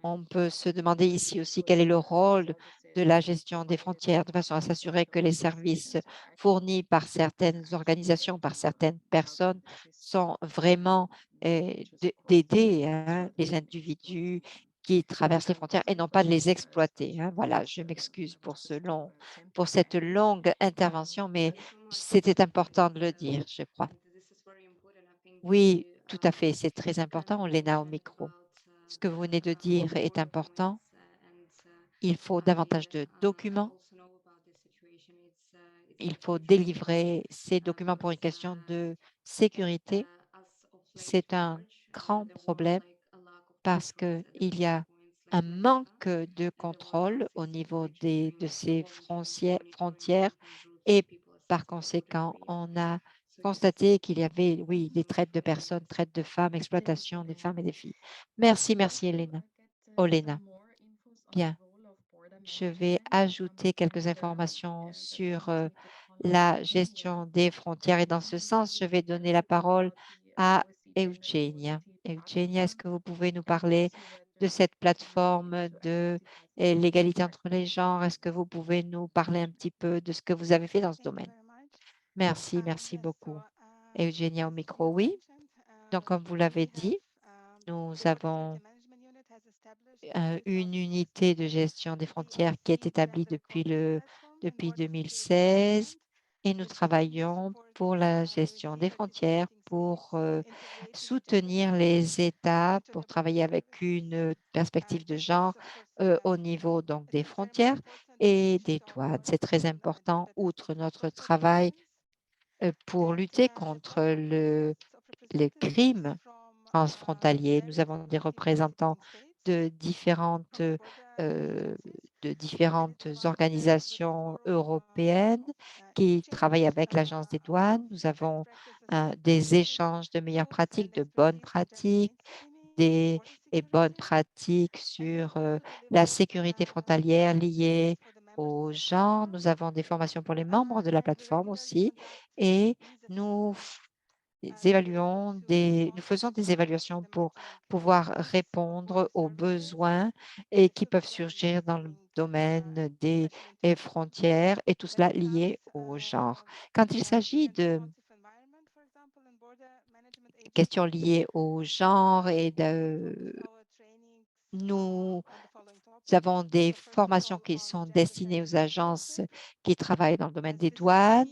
on peut se demander ici aussi quel est le rôle de la gestion des frontières de façon à s'assurer que les services fournis par certaines organisations, par certaines personnes sont vraiment d'aider, hein, les individus qui traversent les frontières et non pas de les exploiter, hein. Voilà, je m'excuse pour cette longue intervention, mais c'était important de le dire, je crois. Oui, tout à fait, c'est très important, Léna, au micro. Ce que vous venez de dire est important. Il faut davantage de documents. Il faut délivrer ces documents pour une question de sécurité. C'est un grand problème parce qu'il y a un manque de contrôle au niveau de ces frontières et par conséquent, on a constaté qu'il y avait, oui, des traites de personnes, traites de femmes, exploitation des femmes et des filles. Merci, merci, Olena. Bien, je vais ajouter quelques informations sur la gestion des frontières et dans ce sens, je vais donner la parole à Eugenia. Eugenia, est-ce que vous pouvez nous parler de cette plateforme de l'égalité entre les genres? Est-ce que vous pouvez nous parler un petit peu de ce que vous avez fait dans ce Thank you domaine? very much. Merci, merci Yes, so beaucoup. as Eugenia au micro, you oui. mentioned, Donc, comme vous l'avez we have dit, nous the Border Security avons Management Unit has established in une 2016 unité de gestion des the frontières qui est OSCE établie Interactive Contact Platform in depuis Border Security Management, 2016 et nous which aims to travaillons support pour la gestion OSCE des frontières participating pour states integrate the gender soutenir perspective les États into pour their travailler border avec policies. une perspective de This is, genre of course, au niveau donc I des think it's very much frontières important et to des show douanes. C'est très important, gender outre perspective notre across travail operations. pour And lutter the contre program consists of les representatives crimes from transfrontaliers. Nous various avons des OSCE représentants participating states, de différentes, from the border euh, agencies, de and it différentes provides with a organisations forum européennes of qui travaillent exchange avec l'Agence des douanes. of Nous best avons practices and des good échanges de meilleures practices pratiques, and de bonnes expertise in gender pratiques, des et bonnes pratiques sur la sécurité frontalière liée au genre. Nous avons des formations pour les membres de la plateforme aussi et nous nous faisons des évaluations pour pouvoir répondre aux besoins et qui peuvent surgir dans le domaine des frontières et tout cela lié au genre. Quand il s'agit de questions liées au genre nous avons des formations qui sont destinées aux agences qui travaillent dans le domaine des douanes.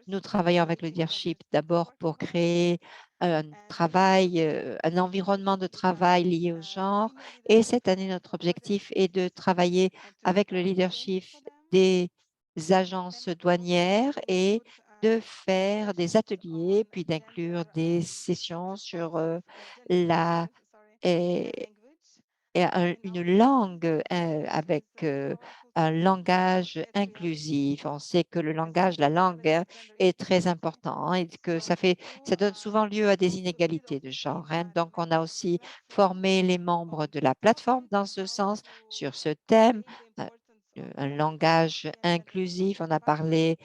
Nous travaillons avec le leadership d'abord pour créer un travail, un environnement de travail lié au genre. Et cette année, notre objectif est de travailler avec le leadership des agences douanières et de faire des ateliers, puis d'inclure des sessions sur la et une langue avec un langage inclusif. On sait que le langage, la langue est très important et que ça donne souvent lieu à des inégalités de genre. Donc, on a aussi formé les membres de la plateforme dans ce sens, sur ce thème, euh, un langage inclusif. On a parlé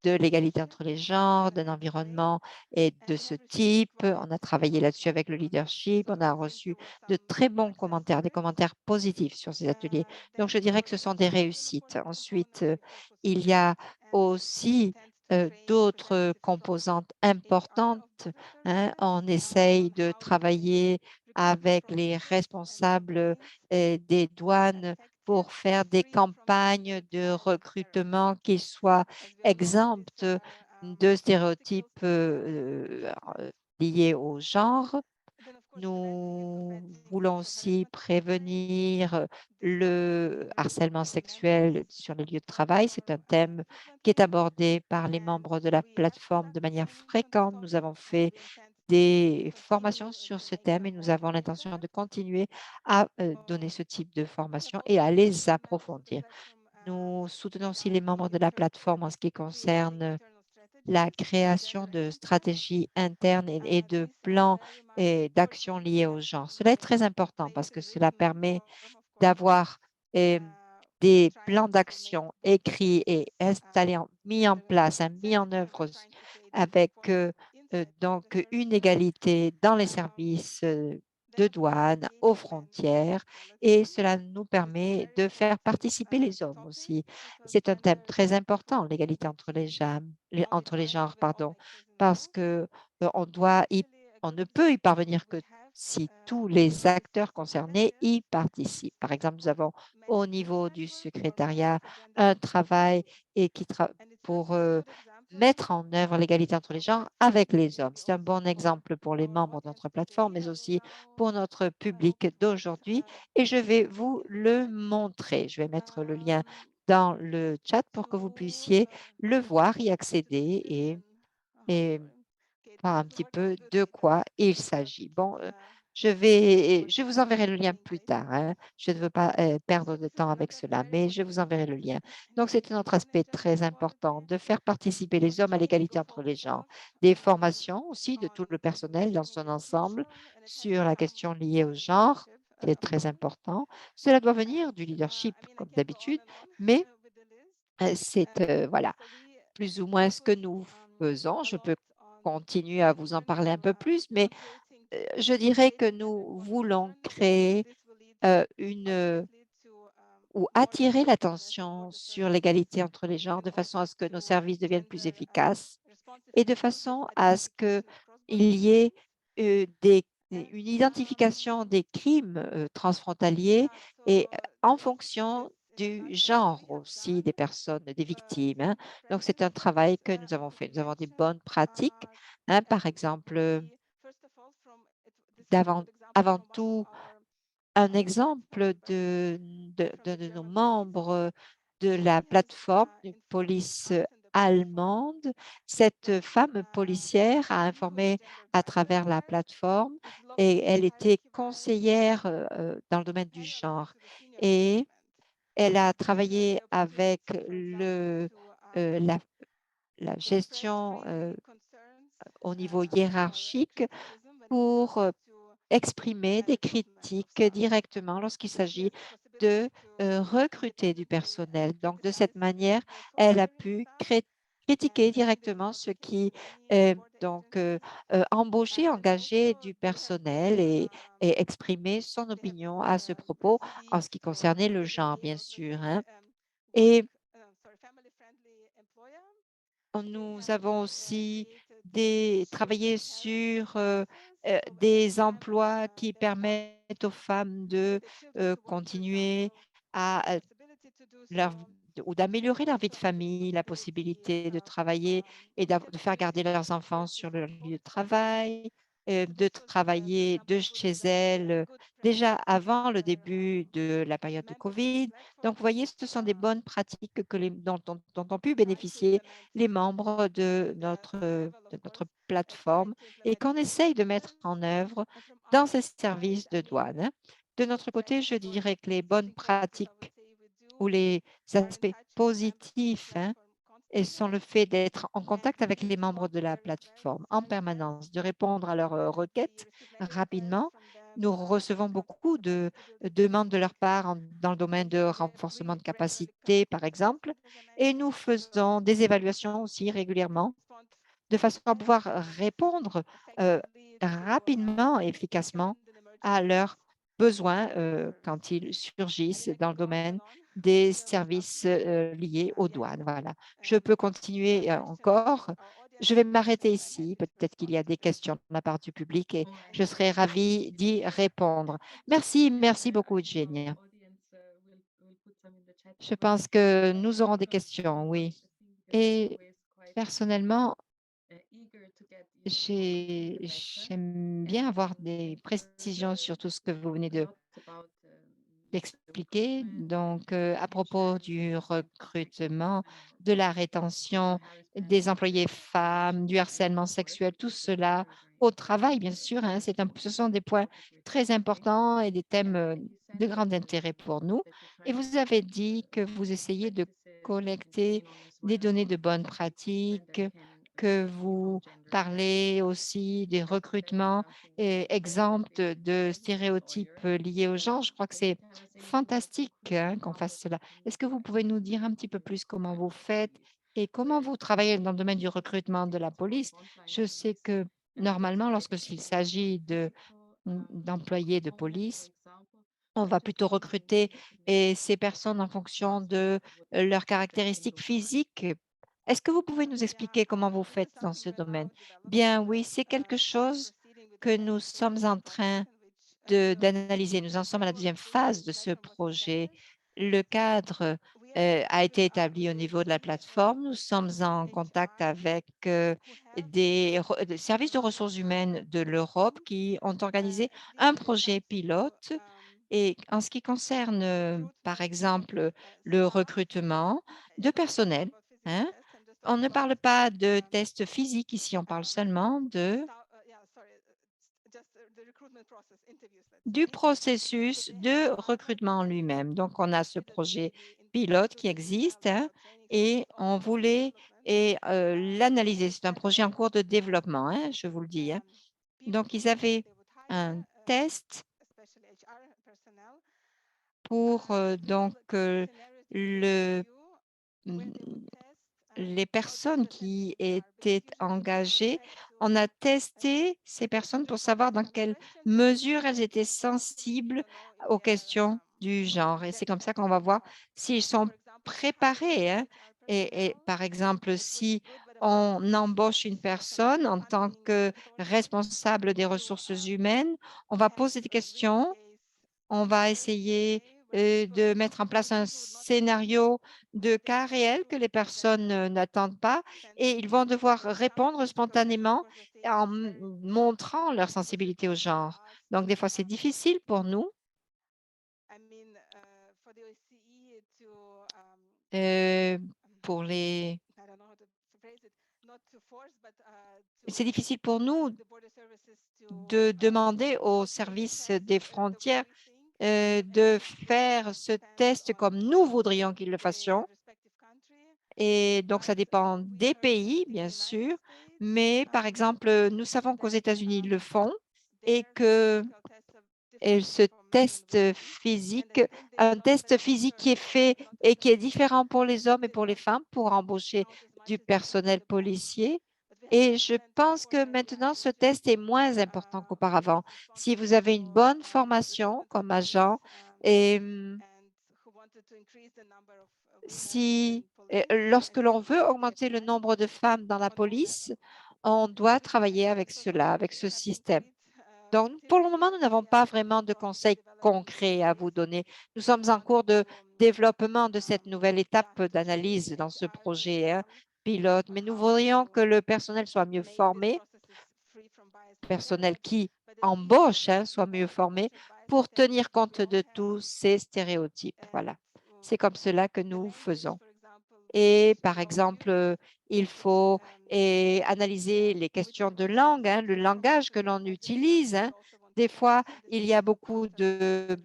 de l'égalité entre les genres, d'un environnement et de ce type. On a travaillé là-dessus avec le leadership. On a reçu de très bons commentaires, des commentaires positifs sur ces ateliers. Donc, je dirais que ce sont des réussites. Ensuite, il y a aussi d'autres composantes importantes. On essaye de travailler avec les responsables des douanes pour faire des campagnes de recrutement qui soient exemptes de stéréotypes liés au genre. Nous voulons aussi prévenir le harcèlement sexuel sur les lieux de travail. C'est un thème qui est abordé par les membres de la plateforme de manière fréquente. Nous avons fait des formations sur ce thème et nous avons l'intention de continuer à donner ce type de formation et à les approfondir. Nous soutenons aussi les membres de la plateforme en ce qui concerne la création de stratégies internes et de plans et d'actions liés au genre. Cela est très important parce que cela permet d'avoir des plans d'action écrits et installés, mis en place, mis en œuvre avec donc une égalité dans les services de douane, aux frontières, et cela nous permet de faire participer les hommes aussi. C'est un thème très important, l'égalité entre entre les genres, pardon, parce que on ne peut y parvenir que si tous les acteurs concernés y participent. Par exemple, nous avons au niveau du secrétariat un travail et pour mettre en œuvre l'égalité entre les genres avec les hommes. C'est un bon exemple pour les membres de notre plateforme, mais aussi pour notre public d'aujourd'hui. Et je vais vous le montrer. Je vais mettre le lien dans le chat pour que vous puissiez le voir, y accéder et voir un petit peu de quoi il s'agit. Bon, je vous enverrai le lien plus tard. Je ne veux pas perdre de temps avec cela, mais je vous enverrai le lien. Donc, c'est un autre aspect très important de faire participer les hommes à l'égalité entre les genres. Des formations aussi de tout le personnel dans son ensemble sur la question liée au genre, qui est très important. Cela doit venir du leadership, comme d'habitude, mais c'est voilà, plus ou moins ce que nous faisons. Je peux continuer à vous en parler un peu plus, mais je dirais que nous voulons créer ou attirer l'attention sur l'égalité entre les genres de façon à ce que nos services deviennent plus efficaces et de façon à ce qu'il y ait une identification des crimes transfrontaliers et en fonction du genre aussi des personnes, des victimes. Donc, c'est un travail que nous avons fait. Nous avons des bonnes pratiques. Par exemple, avant tout, un exemple de nos membres de la plateforme d'une police allemande. Cette femme policière a informé à travers la plateforme et elle était conseillère dans le domaine du genre. Et elle a travaillé avec la gestion au niveau hiérarchique pour exprimer des critiques directement lorsqu'il s'agit de recruter du personnel. Donc, de cette manière, elle a pu critiquer directement ce qui embaucher, engager du personnel et exprimer son opinion à ce propos en ce qui concernait le genre, bien sûr, hein. Et nous avons aussi travaillé sur des emplois qui permettent aux femmes de continuer à leur ou d'améliorer leur vie de famille, la possibilité de travailler et de faire garder leurs enfants sur leur lieu de travail, de travailler de chez elles déjà avant le début de la période de Covid. Donc, vous voyez, ce sont des bonnes pratiques dont ont pu bénéficier les membres de notre plateforme et qu'on essaye de mettre en œuvre dans ces services de douane, hein. De notre côté, je dirais que les bonnes pratiques ou les aspects positifs, hein, et sont le fait d'être en contact avec les membres de la plateforme en permanence, de répondre à leurs requêtes rapidement. Nous recevons beaucoup de demandes de leur part dans le domaine de renforcement de capacité, par exemple, et nous faisons des évaluations aussi régulièrement de façon à pouvoir répondre rapidement et efficacement à leurs besoins quand ils surgissent dans le domaine des services liés aux douanes. Voilà. Je peux continuer encore. Je vais m'arrêter ici. Peut-être qu'il y a des questions de la part du public et je serai ravie d'y répondre. Merci, merci beaucoup, Jenny. Je pense que nous aurons des questions, oui. Et personnellement, j'aime bien avoir des précisions sur tout ce que vous venez d'expliquer. Donc, à propos du recrutement, de la rétention des employés femmes, du harcèlement sexuel, tout cela au travail, bien sûr, hein, ce sont des points très importants et des thèmes de grand intérêt pour nous. Et vous avez dit que vous essayez de collecter des données de bonnes pratiques, que vous parlez aussi des recrutements exempts de stéréotypes liés au genre. Je crois que c'est fantastique, hein, qu'on fasse cela. Est-ce que vous pouvez nous dire un petit peu plus comment vous faites et comment vous travaillez dans le domaine du recrutement de la police? Je sais que normalement, lorsqu'il s'agit d'employés de police, on va plutôt recruter ces personnes en fonction de leurs caractéristiques physiques. Est-ce que vous pouvez nous expliquer comment vous faites dans ce domaine? Bien oui, c'est quelque chose que nous sommes en train d'analyser. Nous en sommes à la deuxième phase de ce projet. Le cadre a été établi au niveau de la plateforme. Nous sommes en contact avec des services de ressources humaines de l'Europe qui ont organisé un projet pilote. Et en ce qui concerne, par exemple, le recrutement de personnel, hein, on ne parle pas de tests physiques ici, on parle seulement du processus de recrutement lui-même. Donc, on a ce projet pilote qui existe, hein, et on voulait l'analyser. C'est un projet en cours de développement, hein, je vous le dis, hein. Donc, ils avaient un test pour le, mm, les personnes qui étaient engagées. On a testé ces personnes pour savoir dans quelle mesure elles étaient sensibles aux questions du genre. Et c'est comme ça qu'on va voir s'ils sont préparés, hein. Et par exemple, si on embauche une personne en tant que responsable des ressources humaines, on va poser des questions, on va essayer de mettre en place un scénario de cas réels que les personnes n'attendent pas et ils vont devoir répondre spontanément en montrant leur sensibilité au genre. Donc, des fois, c'est difficile pour nous. euh, pour les... C'est difficile pour nous de demander aux services des frontières de faire ce test comme nous voudrions qu'ils le fassions. Et donc, ça dépend des pays, bien sûr, mais par exemple, nous savons qu'aux États-Unis, ils le font et que ce test physique, un test physique qui est fait et qui est différent pour les hommes et pour les femmes pour embaucher du personnel policier. Et je pense que maintenant, ce test est moins important qu'auparavant. Si vous avez une bonne formation comme agent et lorsque l'on veut augmenter le nombre de femmes dans la police, on doit travailler avec cela, avec ce système. Donc, pour le moment, nous n'avons pas vraiment de conseils concrets à vous donner. Nous sommes en cours de développement de cette nouvelle étape d'analyse dans ce projet pilote, mais nous voudrions que le personnel soit mieux formé, le personnel qui embauche soit mieux formé pour tenir compte de tous ces stéréotypes. Voilà, c'est comme cela que nous faisons. Et par exemple, il faut analyser les questions de langue, le langage que l'on utilise. Des fois, il y a beaucoup de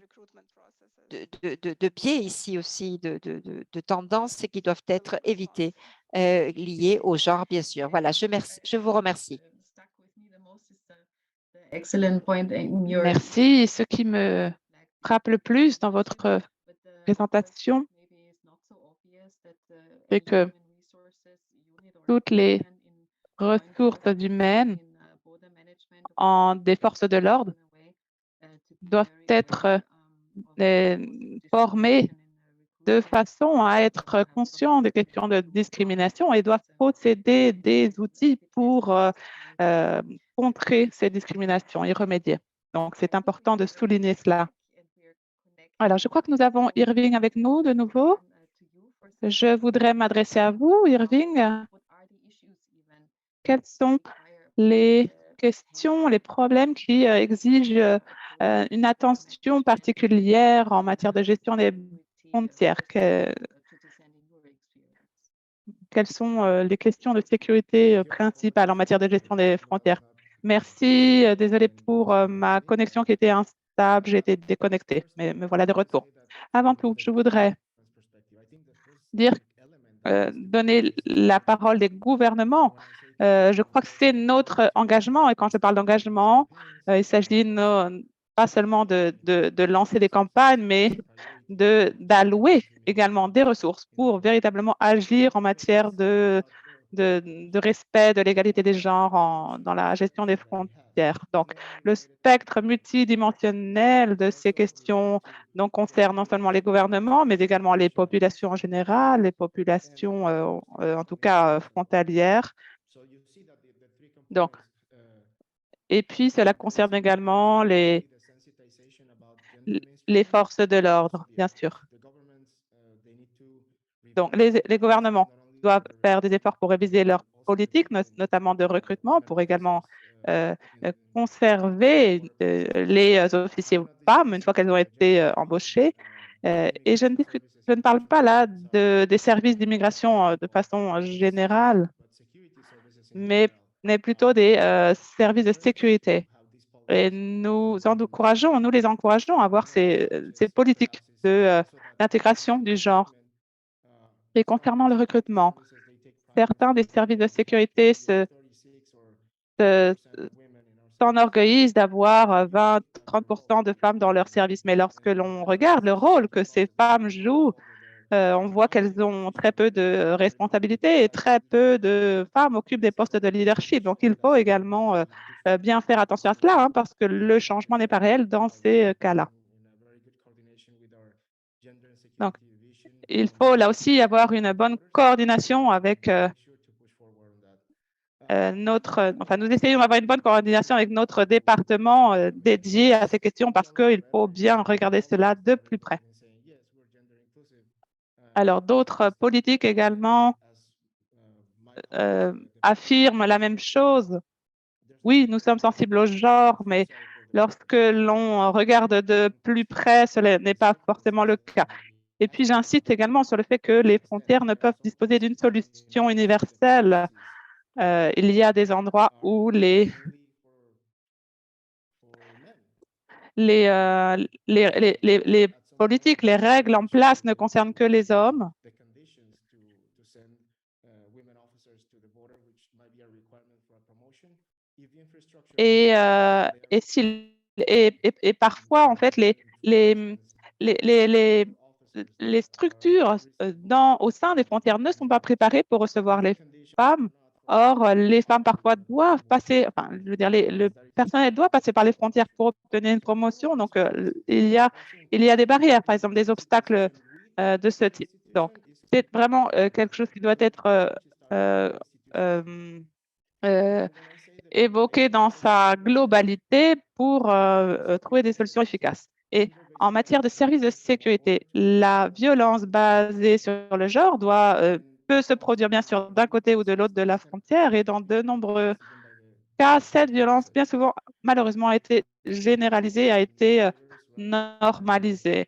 biais ici aussi, de tendances qui doivent être évitées, liées au genre, bien sûr. Voilà, je vous remercie. Merci. Ce qui me frappe le plus dans votre présentation, c'est que toutes les ressources humaines en des forces de l'ordre doivent être formées de façon à être conscients des questions de discrimination et doivent posséder des outils pour contrer ces discriminations et remédier. Donc, c'est important de souligner cela. Alors, je crois que nous avons Irving avec nous de nouveau. Je voudrais m'adresser à vous, Irving. Quelles sont les questions, les problèmes qui exigent une attention particulière en matière de gestion des frontières? Quelles sont les questions de sécurité principales en matière de gestion des frontières? Merci. Désolée pour ma connexion qui était instable. J'ai été déconnectée, mais me voilà de retour. Avant tout, je voudrais donner la parole des gouvernements. Je crois que c'est notre engagement. Et quand je parle d'engagement, il s'agit pas seulement de lancer des campagnes, mais d'allouer également des ressources pour véritablement agir en matière de respect de l'égalité des genres dans la gestion des frontières. Donc, le spectre multidimensionnel de ces questions concerne non seulement les gouvernements, mais également les populations en général, les populations, en tout cas, frontalières. Donc, et puis, cela concerne également les forces de l'ordre, bien sûr. Donc, les gouvernements doivent faire des efforts pour réviser leurs politiques, notamment de recrutement, pour également conserver les officiers femmes une fois qu'elles ont été embauchées. Et je ne parle pas là des services d'immigration de façon générale, mais plutôt des services de sécurité. Et nous les encourageons à avoir ces politiques d'intégration du genre. Et concernant le recrutement, certains des services de sécurité s'enorgueillissent d'avoir 20-30% de femmes dans leur service. Mais lorsque l'on regarde le rôle que ces femmes jouent, on voit qu'elles ont très peu de responsabilités et très peu de femmes occupent des postes de leadership. Donc, il faut également bien faire attention à cela parce que le changement n'est pas réel dans ces cas-là. Donc, il faut là aussi avoir une bonne coordination avec nous essayons d'avoir une bonne coordination avec notre département dédié à ces questions parce qu'il faut bien regarder cela de plus près. Alors, d'autres politiques également affirment la même chose. Oui, nous sommes sensibles au genre, mais lorsque l'on regarde de plus près, ce n'est pas forcément le cas. Et puis, j'insiste également sur le fait que les frontières ne peuvent disposer d'une solution universelle. Il y a des endroits où les politiques, les règles en place ne concernent que les hommes. Et parfois, en fait, les structures au sein des frontières ne sont pas préparées pour recevoir les femmes. Or, les femmes parfois doivent passer, enfin, je veux dire, le personnel doit passer par les frontières pour obtenir une promotion. Donc, il y a des barrières, par exemple, des obstacles de ce type. Donc, c'est vraiment quelque chose qui doit être évoqué dans sa globalité pour trouver des solutions efficaces. Et en matière de services de sécurité, la violence basée sur le genre peut se produire bien sûr d'un côté ou de l'autre de la frontière, et dans de nombreux cas, cette violence, bien souvent, malheureusement, a été généralisée, a été normalisée.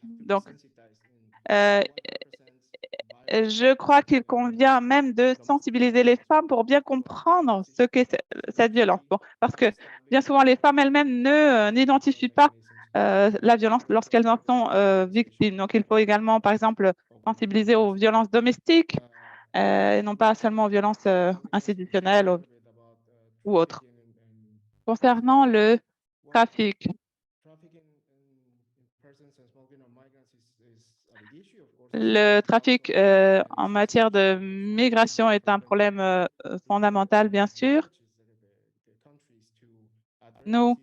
Donc, je crois qu'il convient même de sensibiliser les femmes pour bien comprendre ce qu'est cette violence. Bon, parce que bien souvent, les femmes elles-mêmes n'identifient pas la violence lorsqu'elles en sont victimes. Donc, il faut également, par exemple, sensibiliser aux violences domestiques et non pas seulement aux violences institutionnelles ou autres. Concernant le trafic, le trafic en matière de migration est un problème fondamental, bien sûr. Nous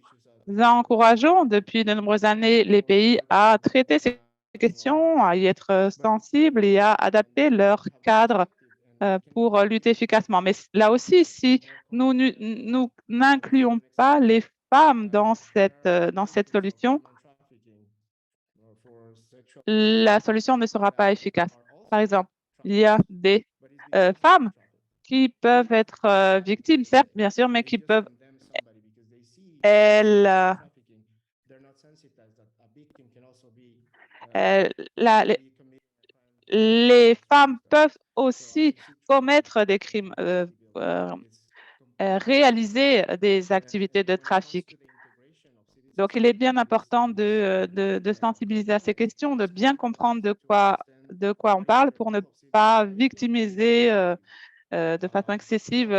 encourageons depuis de nombreuses années les pays à traiter ces questions, à y être sensibles et à adapter leur cadre pour lutter efficacement. Mais là aussi, si nous n'incluons pas les femmes dans cette solution, la solution ne sera pas efficace. Par exemple, il y a des femmes qui peuvent être victimes, certes, bien sûr, mais qui peuvent, les femmes peuvent aussi commettre des crimes, réaliser des activités de trafic. Donc, il est bien important de sensibiliser à ces questions, de bien comprendre de quoi on parle pour ne pas victimiser de façon excessive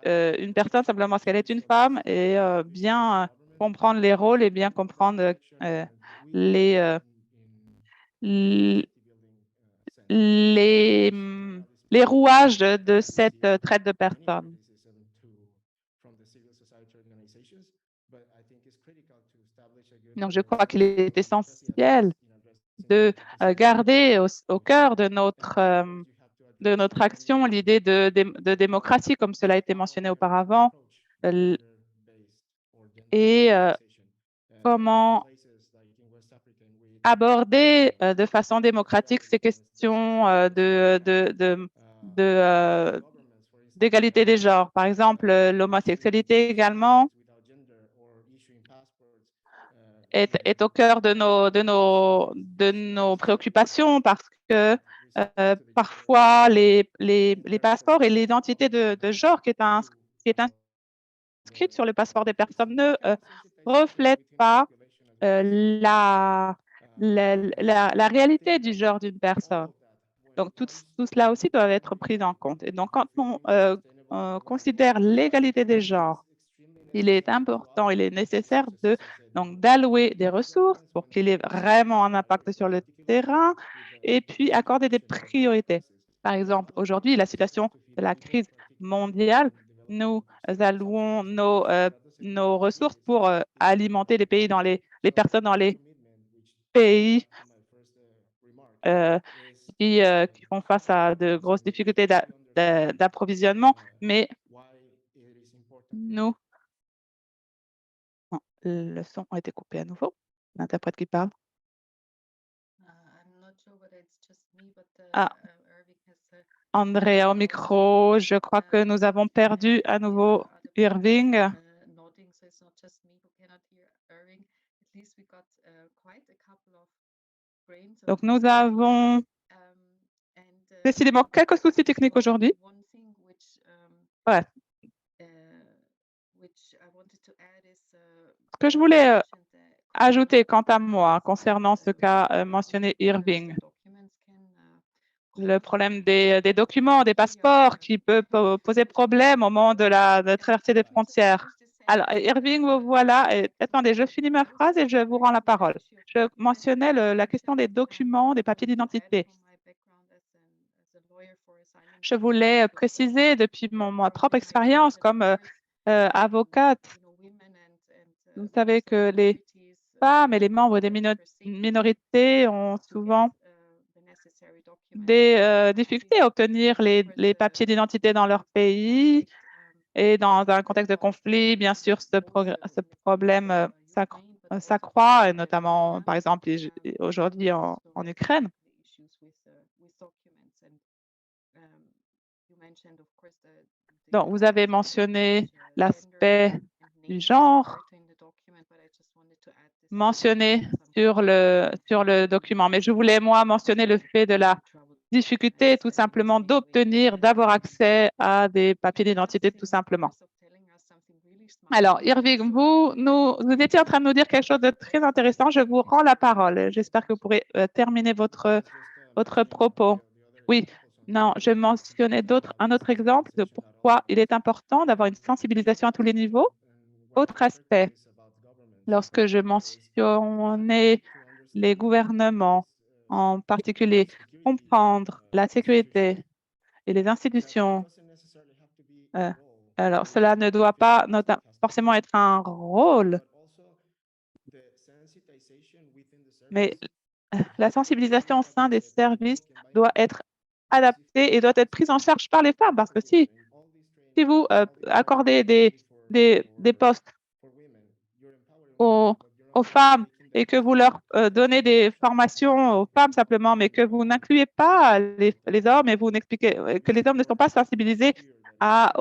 une personne simplement parce qu'elle est une femme, et bien comprendre les rôles et bien comprendre les, les, les rouages de cette traite de personnes. Donc, je crois qu'il est essentiel de garder au cœur de notre action l'idée de démocratie, comme cela a été mentionné auparavant, et comment aborder de façon démocratique ces questions d'égalité des genres. Par exemple, l'homosexualité également est au cœur de nos préoccupations, parce que parfois les passeports et l'identité de genre qui est inscrite sur le passeport des personnes ne reflètent pas la réalité du genre d'une personne. Donc, tout cela aussi doit être pris en compte. Et donc, quand on considère l'égalité des genres, il est important, il est nécessaire d'allouer des ressources pour qu'il ait vraiment un impact sur le terrain, et puis accorder des priorités. Par exemple, aujourd'hui, la situation de la crise mondiale, nous allouons nos ressources pour alimenter les personnes dans les pays qui font face à de grosses difficultés d'approvisionnement, mais nous... Non, le son a été coupé à nouveau. L'interprète qui parle. Ah, Andrea au micro, je crois que nous avons perdu à nouveau Irving. Donc, nous avons décidément quelques soucis techniques aujourd'hui. Ouais. Ce que je voulais ajouter quant à moi concernant ce qu'a mentionné Irving, le problème des documents, des passeports qui peut poser problème au moment de la traversée des frontières. Alors, Irving, vous voilà. Attendez, je finis ma phrase et je vous rends la parole. Je mentionnais la question des documents, des papiers d'identité. Je voulais préciser depuis ma propre expérience comme avocate, vous savez que les femmes et les membres des minorités ont souvent des difficultés à obtenir les papiers d'identité dans leur pays. Et dans un contexte de conflit, bien sûr, ce problème s'accroît, et notamment, par exemple, aujourd'hui en Ukraine. Donc, vous avez mentionné l'aspect du genre mentionné sur le document, mais je voulais, moi, mentionner le fait de la difficulté, tout simplement, d'avoir accès à des papiers d'identité, tout simplement. Alors, Irving, vous étiez en train de nous dire quelque chose de très intéressant. Je vous rends la parole. J'espère que vous pourrez terminer votre propos. Oui, non, je mentionnais un autre exemple de pourquoi il est important d'avoir une sensibilisation à tous les niveaux. Autre aspect, lorsque je mentionnais les gouvernements, en particulier comprendre la sécurité et les institutions, alors cela ne doit pas forcément être un rôle, mais la sensibilisation au sein des services doit être adaptée et doit être prise en charge par les femmes, parce que si vous accordez des postes aux femmes et que vous leur donnez des formations aux femmes simplement, mais que vous n'incluez pas les hommes et vous n'expliquez que les hommes ne sont pas sensibilisés à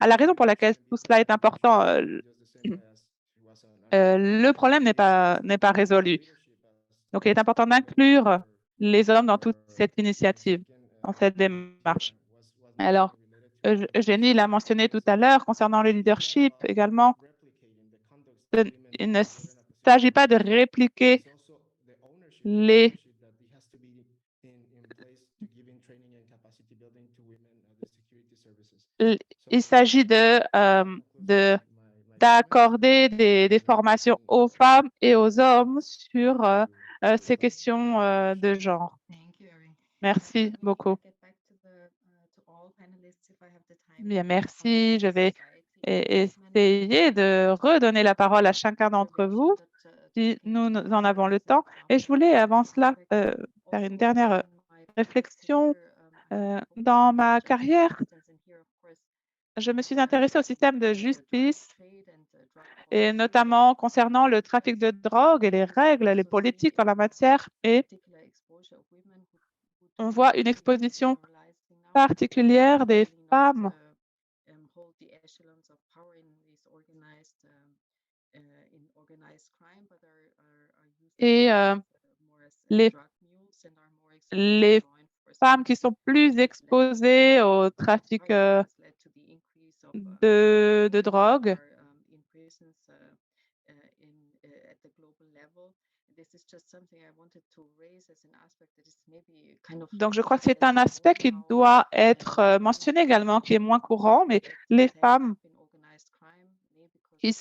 la raison pour laquelle tout cela est important, le problème n'est pas résolu. Donc, il est important d'inclure les hommes dans toute cette initiative, dans cette démarche. Alors, Eugénie l'a mentionné tout à l'heure concernant le leadership également. Il ne s'agit pas de répliquer il s'agit d'accorder des formations aux femmes et aux hommes sur ces questions de genre. Merci beaucoup. Bien, merci. Je vais essayer de redonner la parole à chacun d'entre vous si nous en avons le temps. Et je voulais avant cela faire une dernière réflexion. Dans ma carrière, je me suis intéressée au système de justice et notamment concernant le trafic de drogue et les règles, les politiques en la matière. Et on voit une exposition particulière des femmes et les femmes qui sont plus exposées au trafic de drogue. Donc, je crois que c'est un aspect qui doit être mentionné également, qui est moins courant, mais les femmes qui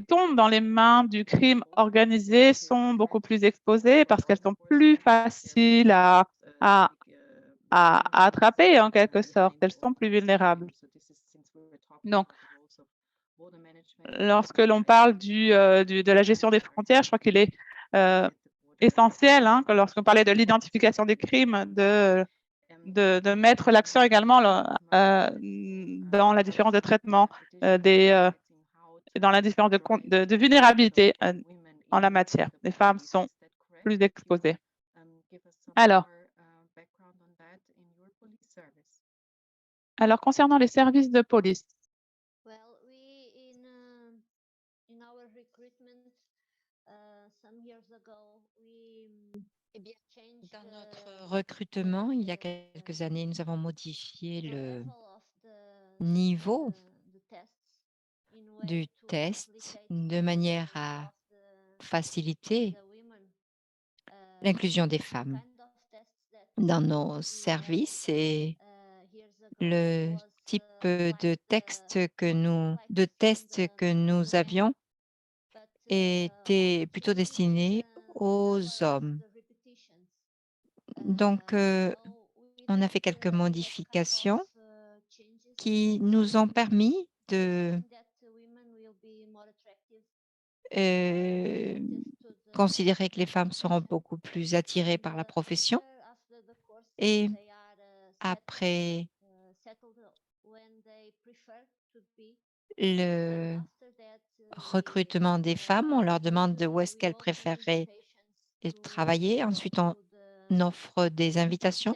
tombent dans les mains du crime organisé sont beaucoup plus exposées parce qu'elles sont plus faciles à attraper en quelque sorte. Elles sont plus vulnérables. Donc, lorsque l'on parle de la gestion des frontières, je crois qu'il est essentiel, que lorsqu'on parlait de l'identification des crimes, de mettre l'accent également dans la différence de traitement dans la différence de vulnérabilité en la matière. Les femmes sont plus exposées. Alors concernant les services de police, dans notre recrutement, il y a quelques années, nous avons modifié le niveau du test de manière à faciliter l'inclusion des femmes. dans nos services et le type de tests que nous avions était plutôt destiné aux hommes. Donc, on a fait quelques modifications qui nous ont permis de euh, considérer que les femmes seront beaucoup plus attirées par la profession. Et après le recrutement des femmes, on leur demande de où est-ce qu'elles préféreraient travailler. Ensuite, on offre des invitations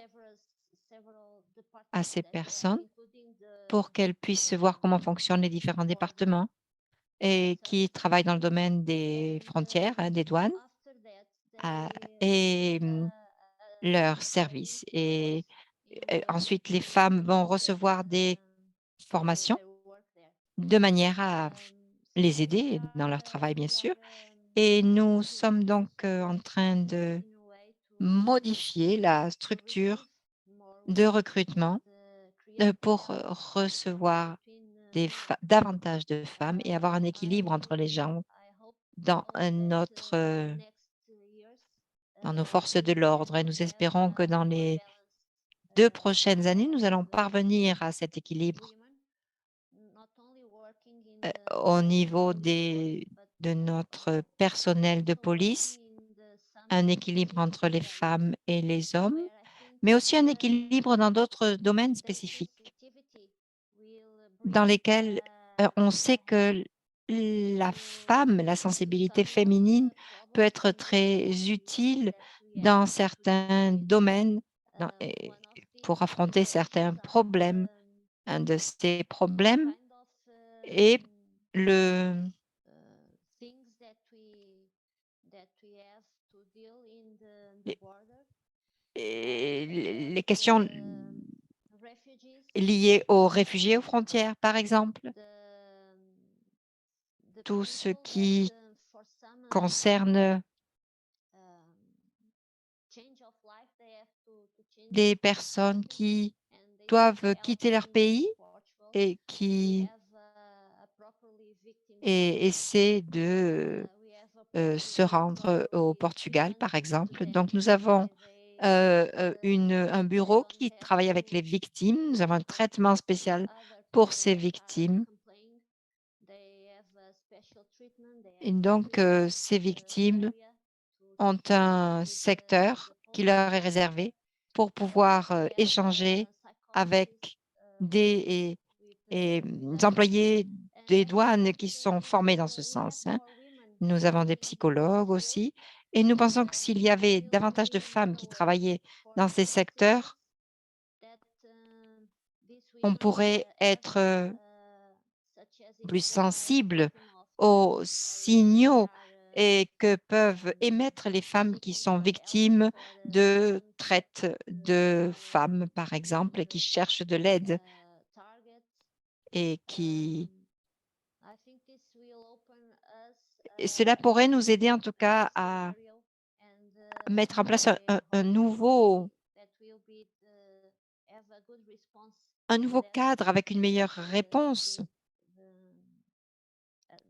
à ces personnes pour qu'elles puissent voir comment fonctionnent les différents départements et qui travaillent dans le domaine des frontières, hein, des douanes, à- et leurs services. Et ensuite, les femmes vont recevoir des formations de manière à les aider dans leur travail, bien sûr. Et nous sommes donc en train de modifier la structure de recrutement pour recevoir davantage de femmes et avoir un équilibre entre les gens dans dans nos forces de l'ordre. Et nous espérons que dans les 2 prochaines années, nous allons parvenir à cet équilibre au niveau de notre personnel de police, un équilibre entre les femmes et les hommes, mais aussi un équilibre dans d'autres domaines spécifiques dans lesquels on sait que la femme, la sensibilité féminine peut être très utile dans certains domaines pour affronter certains problèmes. Un de ces problèmes est le, les, les questions liées aux réfugiés aux frontières, par exemple, tout ce qui concerne des personnes qui doivent quitter leur pays et qui essaient de se rendre au Portugal, par exemple. Donc, nous avons un bureau qui travaille avec les victimes. Nous avons un traitement spécial pour ces victimes. Et donc, ces victimes ont un secteur qui leur est réservé pour pouvoir échanger avec des employés des douanes qui sont formés dans ce sens, hein. Nous avons des psychologues aussi et nous pensons que s'il y avait davantage de femmes qui travaillaient dans ces secteurs, on pourrait être plus sensible aux signaux et que peuvent émettre les femmes qui sont victimes de traite de femmes, par exemple, et qui cherchent de l'aide et et cela pourrait nous aider en tout cas à mettre en place un nouveau cadre avec une meilleure réponse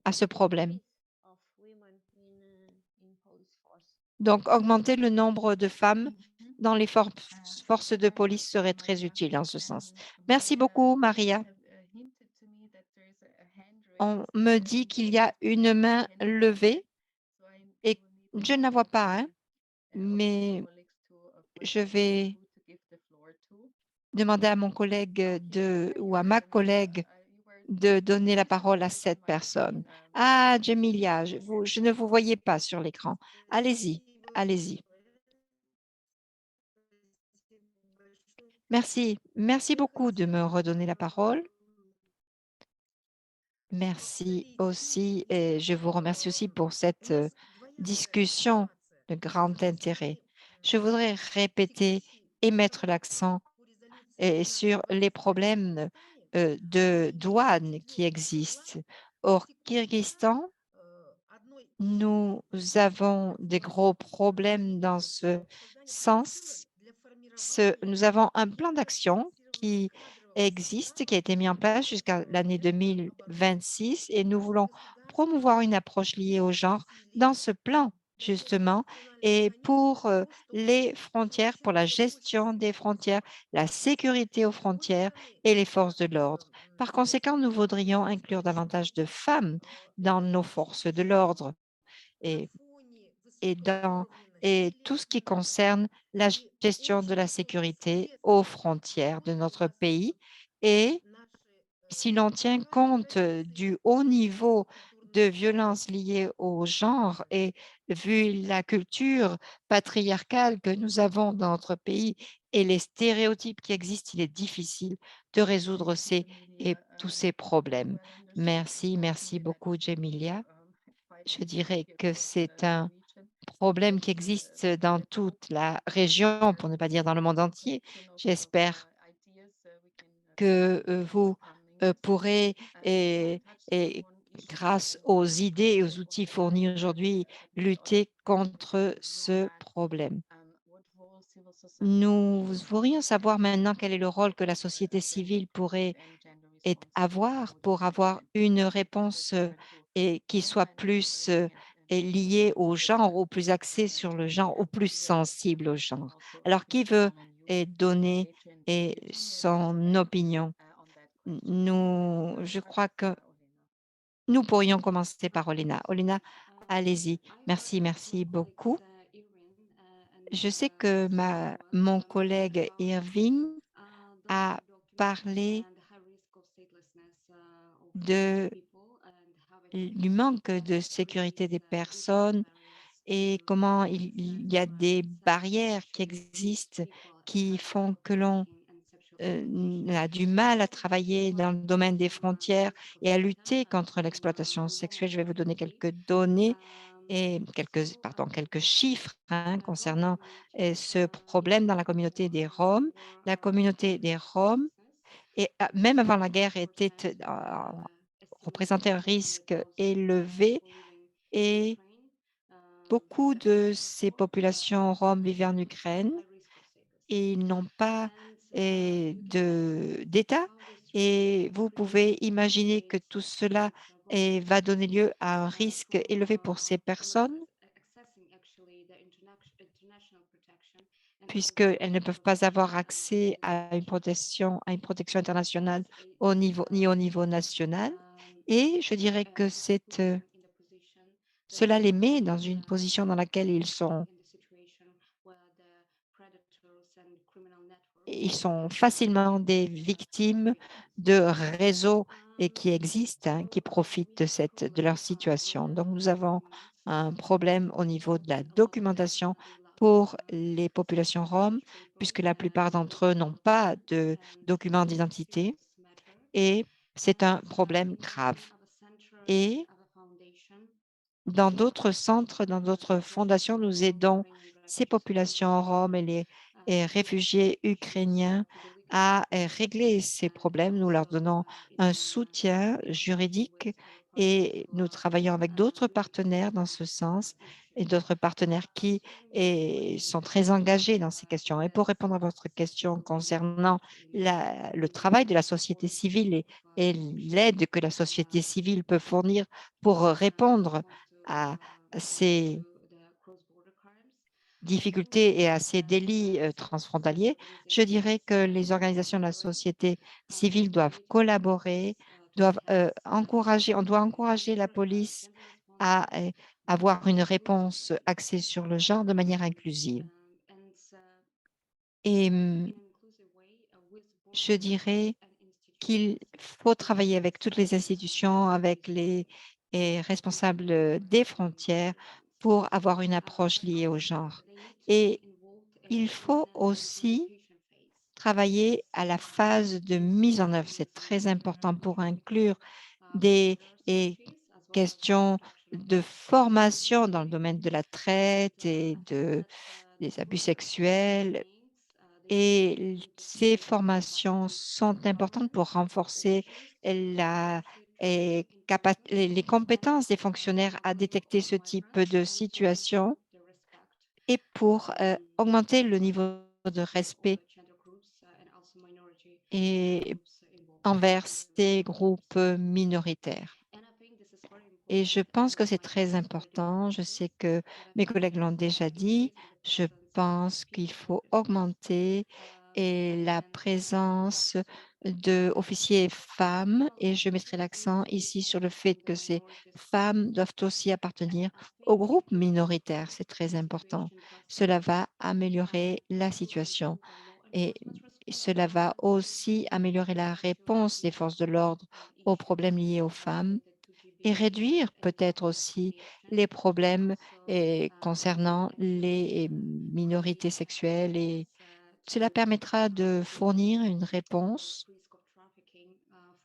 à ce problème. Donc, augmenter le nombre de femmes dans les forces de police serait très utile en ce sens. Merci beaucoup, Maria. On me dit qu'il y a une main levée et je ne la vois pas, hein, mais je vais demander à mon collègue ou à ma collègue de donner la parole à cette personne. Ah, Jamilia, je ne vous voyais pas sur l'écran. Allez-y, allez-y. Merci. Merci beaucoup de me redonner la parole. Merci aussi et je vous remercie aussi pour cette discussion de grand intérêt. Je voudrais répéter et mettre l'accent sur les problèmes de douane qui existent. Au Kyrgyzstan, nous avons des gros problèmes dans ce sens Nous avons un plan d'action qui existe, qui a été mis en place jusqu'à l'année 2026 et nous voulons promouvoir une approche liée au genre dans ce plan, justement, et pour les frontières, pour la gestion des frontières, la sécurité aux frontières et les forces de l'ordre. Par conséquent, nous voudrions inclure davantage de femmes dans nos forces de l'ordre et, et dans et tout ce qui concerne la gestion de la sécurité aux frontières de notre pays. Et si l'on tient compte du haut niveau de violence liée au genre et vu la culture patriarcale que nous avons dans notre pays et les stéréotypes qui existent, il est difficile de résoudre tous ces problèmes. Merci, merci beaucoup, Jemilia. Je dirais que c'est un problème qui existe dans toute la région, pour ne pas dire dans le monde entier. J'espère que vous pourrez, et grâce aux idées et aux outils fournis aujourd'hui, lutter contre ce problème. Nous voudrions savoir maintenant quel est le rôle que la société civile pourrait avoir pour avoir une réponse et qui soit plus et liée au genre, ou plus axée sur le genre, ou plus sensible au genre. Alors, qui veut donner son opinion? Je crois que nous pourrions commencer par Olena. Olena, allez-y. Merci, merci beaucoup. Je sais que mon collègue Irving a parlé de du manque de sécurité des personnes et comment il y a des barrières qui existent qui font que l'on a du mal à travailler dans le domaine des frontières et à lutter contre l'exploitation sexuelle. Je vais vous donner quelques données et quelques chiffres concernant ce problème dans la communauté des Roms. La communauté des Roms, même avant la guerre, représentait un risque élevé et beaucoup de ces populations roms vivent en Ukraine et ils n'ont pas d'État. Et vous pouvez imaginer que tout cela va donner lieu à un risque élevé pour ces personnes, puisqu'elles ne peuvent pas avoir accès à une protection internationale ni au niveau national. Et je dirais que cela les met dans une position dans laquelle ils sont facilement des victimes de réseaux qui existent, qui profitent de leur situation. Donc, nous avons un problème au niveau de la documentation pour les populations roms, puisque la plupart d'entre eux n'ont pas de documents d'identité et c'est un problème grave. Et dans d'autres centres, dans d'autres fondations, nous aidons ces populations roms et les réfugiés ukrainiens à régler ces problèmes. Nous leur donnons un soutien juridique et nous travaillons avec d'autres partenaires dans ce sens et d'autres partenaires qui sont très engagés dans ces questions. Et pour répondre à votre question concernant le travail de la société civile et l'aide que la société civile peut fournir pour répondre à ces difficultés et à ces délits transfrontaliers, je dirais que les organisations de la société civile doivent collaborer, on doit encourager la police à avoir une réponse axée sur le genre de manière inclusive. Et je dirais qu'il faut travailler avec toutes les institutions, avec les responsables des frontières pour avoir une approche liée au genre. Et il faut aussi travailler à la phase de mise en œuvre. C'est très important pour inclure des questions de formation dans le domaine de la traite et des abus sexuels. Et ces formations sont importantes pour renforcer les compétences des fonctionnaires à détecter ce type de situation et pour augmenter le niveau de respect et envers ces groupes minoritaires. Et je pense que c'est très important. Je sais que mes collègues l'ont déjà dit. Je pense qu'il faut augmenter la présence d'officiers femmes et je mettrai l'accent ici sur le fait que ces femmes doivent aussi appartenir aux groupes minoritaires. C'est très important. Cela va améliorer la situation et cela va aussi améliorer la réponse des forces de l'ordre aux problèmes liés aux femmes et réduire peut-être aussi les problèmes concernant les minorités sexuelles et cela permettra de fournir une réponse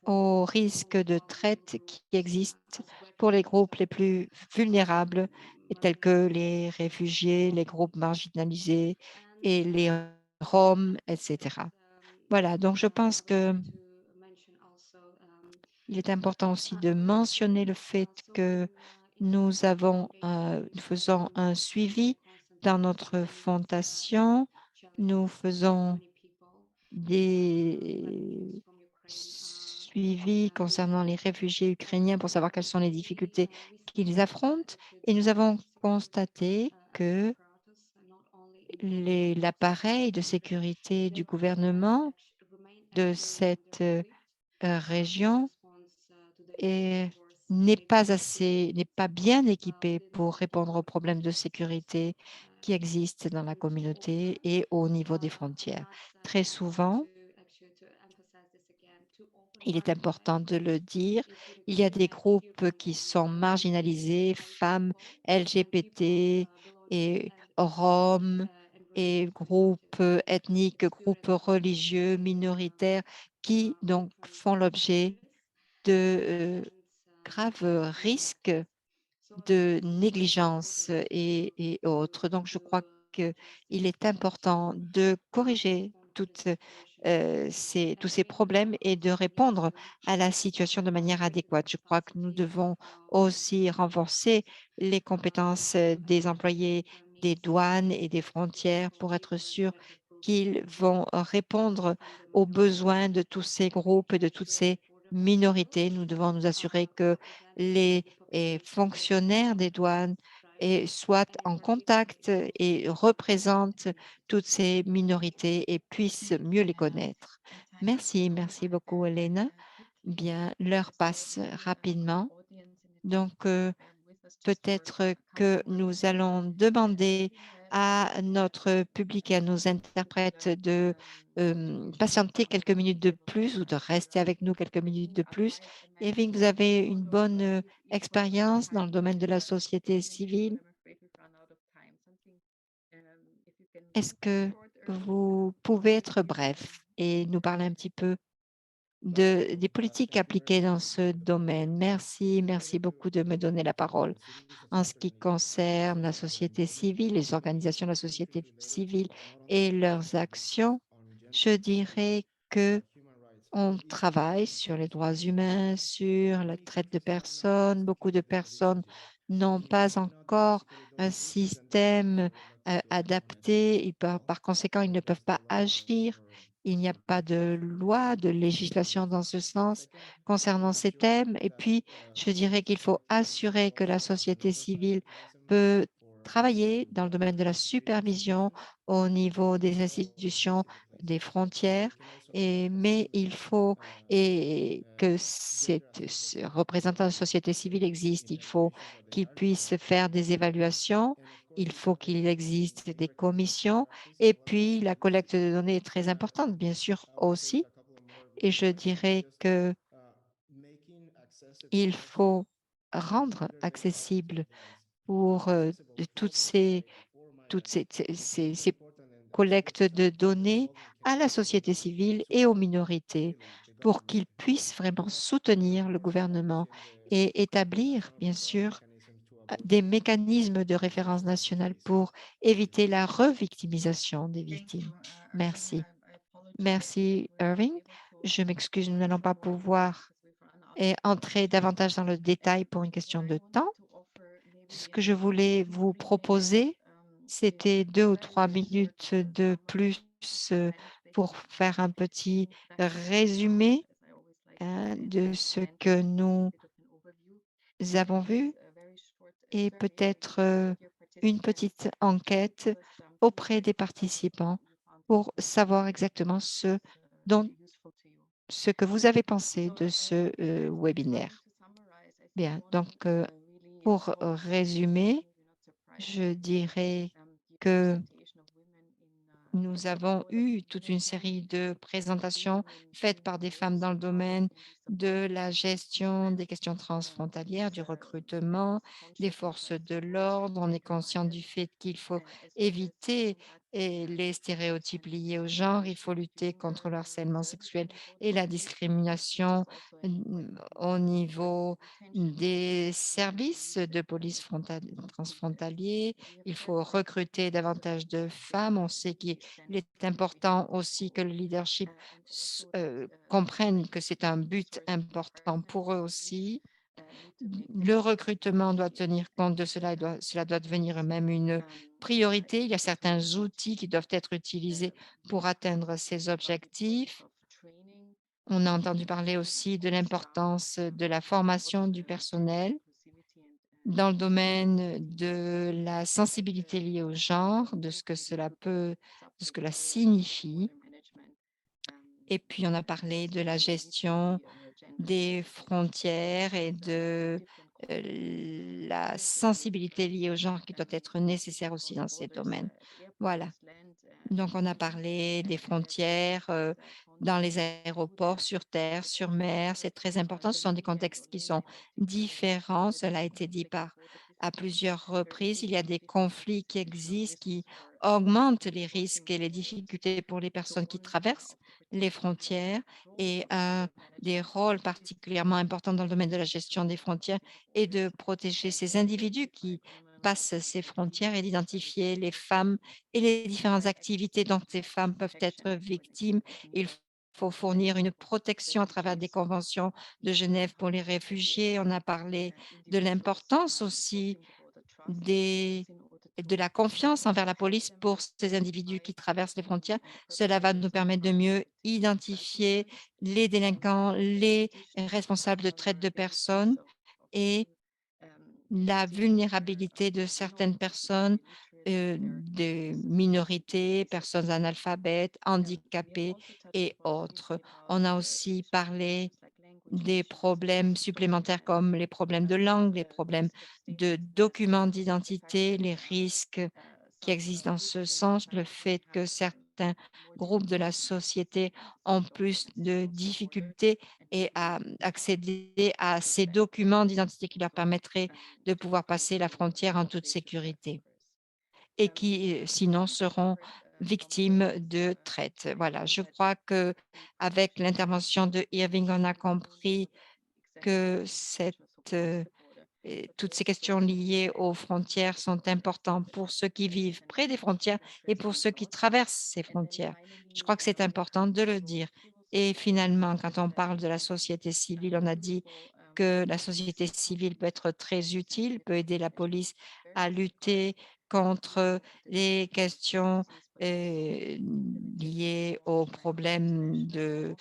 aux risques de traite qui existent pour les groupes les plus vulnérables, tels que les réfugiés, les groupes marginalisés et les Roms, etc. Voilà, donc je pense que il est important aussi de mentionner le fait que nous faisons un suivi dans notre fondation. Nous faisons des suivis concernant les réfugiés ukrainiens pour savoir quelles sont les difficultés qu'ils affrontent. Et nous avons constaté que l'appareil de sécurité du gouvernement de cette région n'est pas bien équipé pour répondre aux problèmes de sécurité qui existent dans la communauté et au niveau des frontières. Très souvent, il est important de le dire, il y a des groupes qui sont marginalisés, femmes, LGBT et Roms et groupes ethniques, groupes religieux, minoritaires qui donc font l'objet de graves risques de négligence et autres. Donc, je crois qu'il est important de corriger tous ces problèmes et de répondre à la situation de manière adéquate. Je crois que nous devons aussi renforcer les compétences des employés des douanes et des frontières pour être sûr qu'ils vont répondre aux besoins de tous ces groupes et de toutes ces minorités. Nous devons nous assurer que les fonctionnaires des douanes soient en contact et représentent toutes ces minorités et puissent mieux les connaître. Merci, merci beaucoup, Elena. Bien, l'heure passe rapidement. Donc, peut-être que nous allons demander à notre public et à nos interprètes de patienter quelques minutes de plus ou de rester avec nous quelques minutes de plus. Evelyne, vous avez une bonne expérience dans le domaine de la société civile. Est-ce que vous pouvez être bref et nous parler un petit peu des politiques appliquées dans ce domaine? Merci, merci beaucoup de me donner la parole. En ce qui concerne la société civile, les organisations de la société civile et leurs actions, je dirais que on travaille sur les droits humains, sur la traite de personnes. Beaucoup de personnes n'ont pas encore un système adapté et par conséquent, ils ne peuvent pas agir. Il n'y a pas de loi, de législation dans ce sens concernant ces thèmes. Et puis, je dirais qu'il faut assurer que la société civile peut travailler dans le domaine de la supervision au niveau des institutions, des frontières, mais il faut que ce représentant de société civile existe. Il faut qu'il puisse faire des évaluations, il faut qu'il existe des commissions et puis la collecte de données est très importante, bien sûr, aussi. Et je dirais que il faut rendre accessible pour de ces collectes de données à la société civile et aux minorités pour qu'ils puissent vraiment soutenir le gouvernement et établir, bien sûr, des mécanismes de référence nationale pour éviter la revictimisation des victimes. Merci. Merci, Irving. Je m'excuse, nous n'allons pas pouvoir entrer davantage dans le détail pour une question de temps. Ce que je voulais vous proposer, c'était 2 ou 3 minutes de plus pour faire un petit résumé de ce que nous avons vu et peut-être une petite enquête auprès des participants pour savoir exactement ce que vous avez pensé de ce webinaire. Bien, donc pour résumer, je dirais que nous avons eu toute une série de présentations faites par des femmes dans le domaine de la gestion des questions transfrontalières, du recrutement, des forces de l'ordre. On est conscient du fait qu'il faut éviter les stéréotypes liés au genre. Il faut lutter contre le harcèlement sexuel et la discrimination au niveau des services de police transfrontaliers. Il faut recruter davantage de femmes. On sait qu'il est important aussi que le leadership comprenne que c'est un but important pour eux aussi. Le recrutement doit tenir compte de cela, cela doit devenir même une priorité. Il y a certains outils qui doivent être utilisés pour atteindre ces objectifs. On a entendu parler aussi de l'importance de la formation du personnel dans le domaine de la sensibilité liée au genre, de ce que cela signifie. Et puis, on a parlé de la gestion des frontières et de la sensibilité liée au genre qui doit être nécessaire aussi dans ces domaines. Voilà. Donc, on a parlé des frontières dans les aéroports, sur terre, sur mer. C'est très important. Ce sont des contextes qui sont différents. Cela a été dit à plusieurs reprises. Il y a des conflits qui existent, qui augmentent les risques et les difficultés pour les personnes qui traversent les frontières. Et un des rôles particulièrement importants dans le domaine de la gestion des frontières est de protéger ces individus qui passent ces frontières et d'identifier les femmes et les différentes activités dont ces femmes peuvent être victimes. Il faut fournir une protection à travers des conventions de Genève pour les réfugiés. On a parlé de l'importance aussi de la confiance envers la police pour ces individus qui traversent les frontières. Cela va nous permettre de mieux identifier les délinquants, les responsables de traite de personnes et la vulnérabilité de certaines personnes, des minorités, personnes analphabètes, handicapées et autres. On a aussi parlé des problèmes supplémentaires comme les problèmes de langue, les problèmes de documents d'identité, les risques qui existent dans ce sens, le fait que certains groupes de la société ont plus de difficultés et à accéder à ces documents d'identité qui leur permettraient de pouvoir passer la frontière en toute sécurité et qui, sinon, seront victimes de traite. Voilà, je crois que avec l'intervention de Irving, on a compris que toutes ces questions liées aux frontières sont importantes pour ceux qui vivent près des frontières et pour ceux qui traversent ces frontières. Je crois que c'est important de le dire. Et finalement, quand on parle de la société civile, on a dit que la société civile peut être très utile, peut aider la police à lutter contre les questions liées aux problèmes de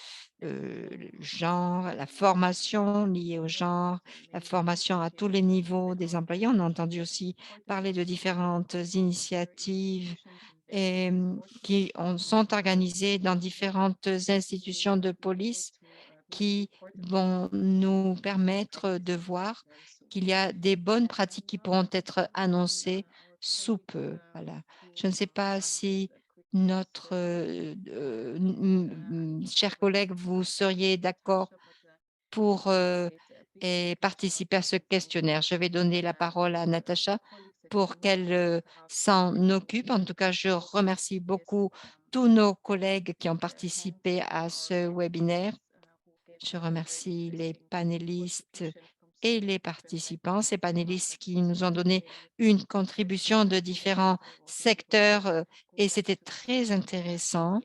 genre, la formation liée au genre, la formation à tous les niveaux des employés. On a entendu aussi parler de différentes initiatives sont organisées dans différentes institutions de police qui vont nous permettre de voir qu'il y a des bonnes pratiques qui pourront être annoncées sous peu. Voilà. Je ne sais pas si notre cher collègue, vous seriez d'accord pour participer à ce questionnaire. Je vais donner la parole à Natacha pour qu'elle s'en occupe. En tout cas, je remercie beaucoup tous nos collègues qui ont participé à ce webinaire. Je remercie les panélistes et les participants, ces panélistes qui nous ont donné une contribution de différents secteurs et c'était très intéressant.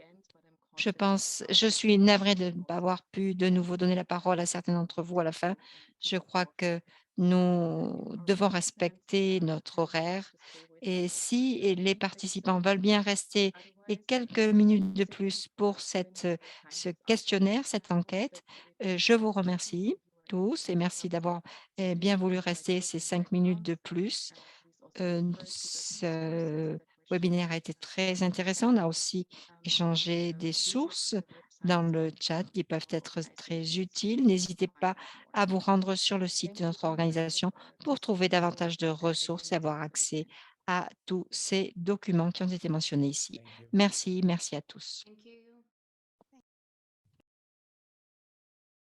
Je suis navrée de ne pas avoir pu de nouveau donner la parole à certains d'entre vous à la fin. Je crois que nous devons respecter notre horaire et si les participants veulent bien rester et quelques minutes de plus pour ce questionnaire, cette enquête. Je vous remercie tous et merci d'avoir bien voulu rester ces 5 minutes de plus. Ce webinaire a été très intéressant. On a aussi échangé des sources dans le chat qui peuvent être très utiles. N'hésitez pas à vous rendre sur le site de notre organisation pour trouver davantage de ressources et avoir accès à tous ces documents qui ont été mentionnés ici. Merci, merci à tous.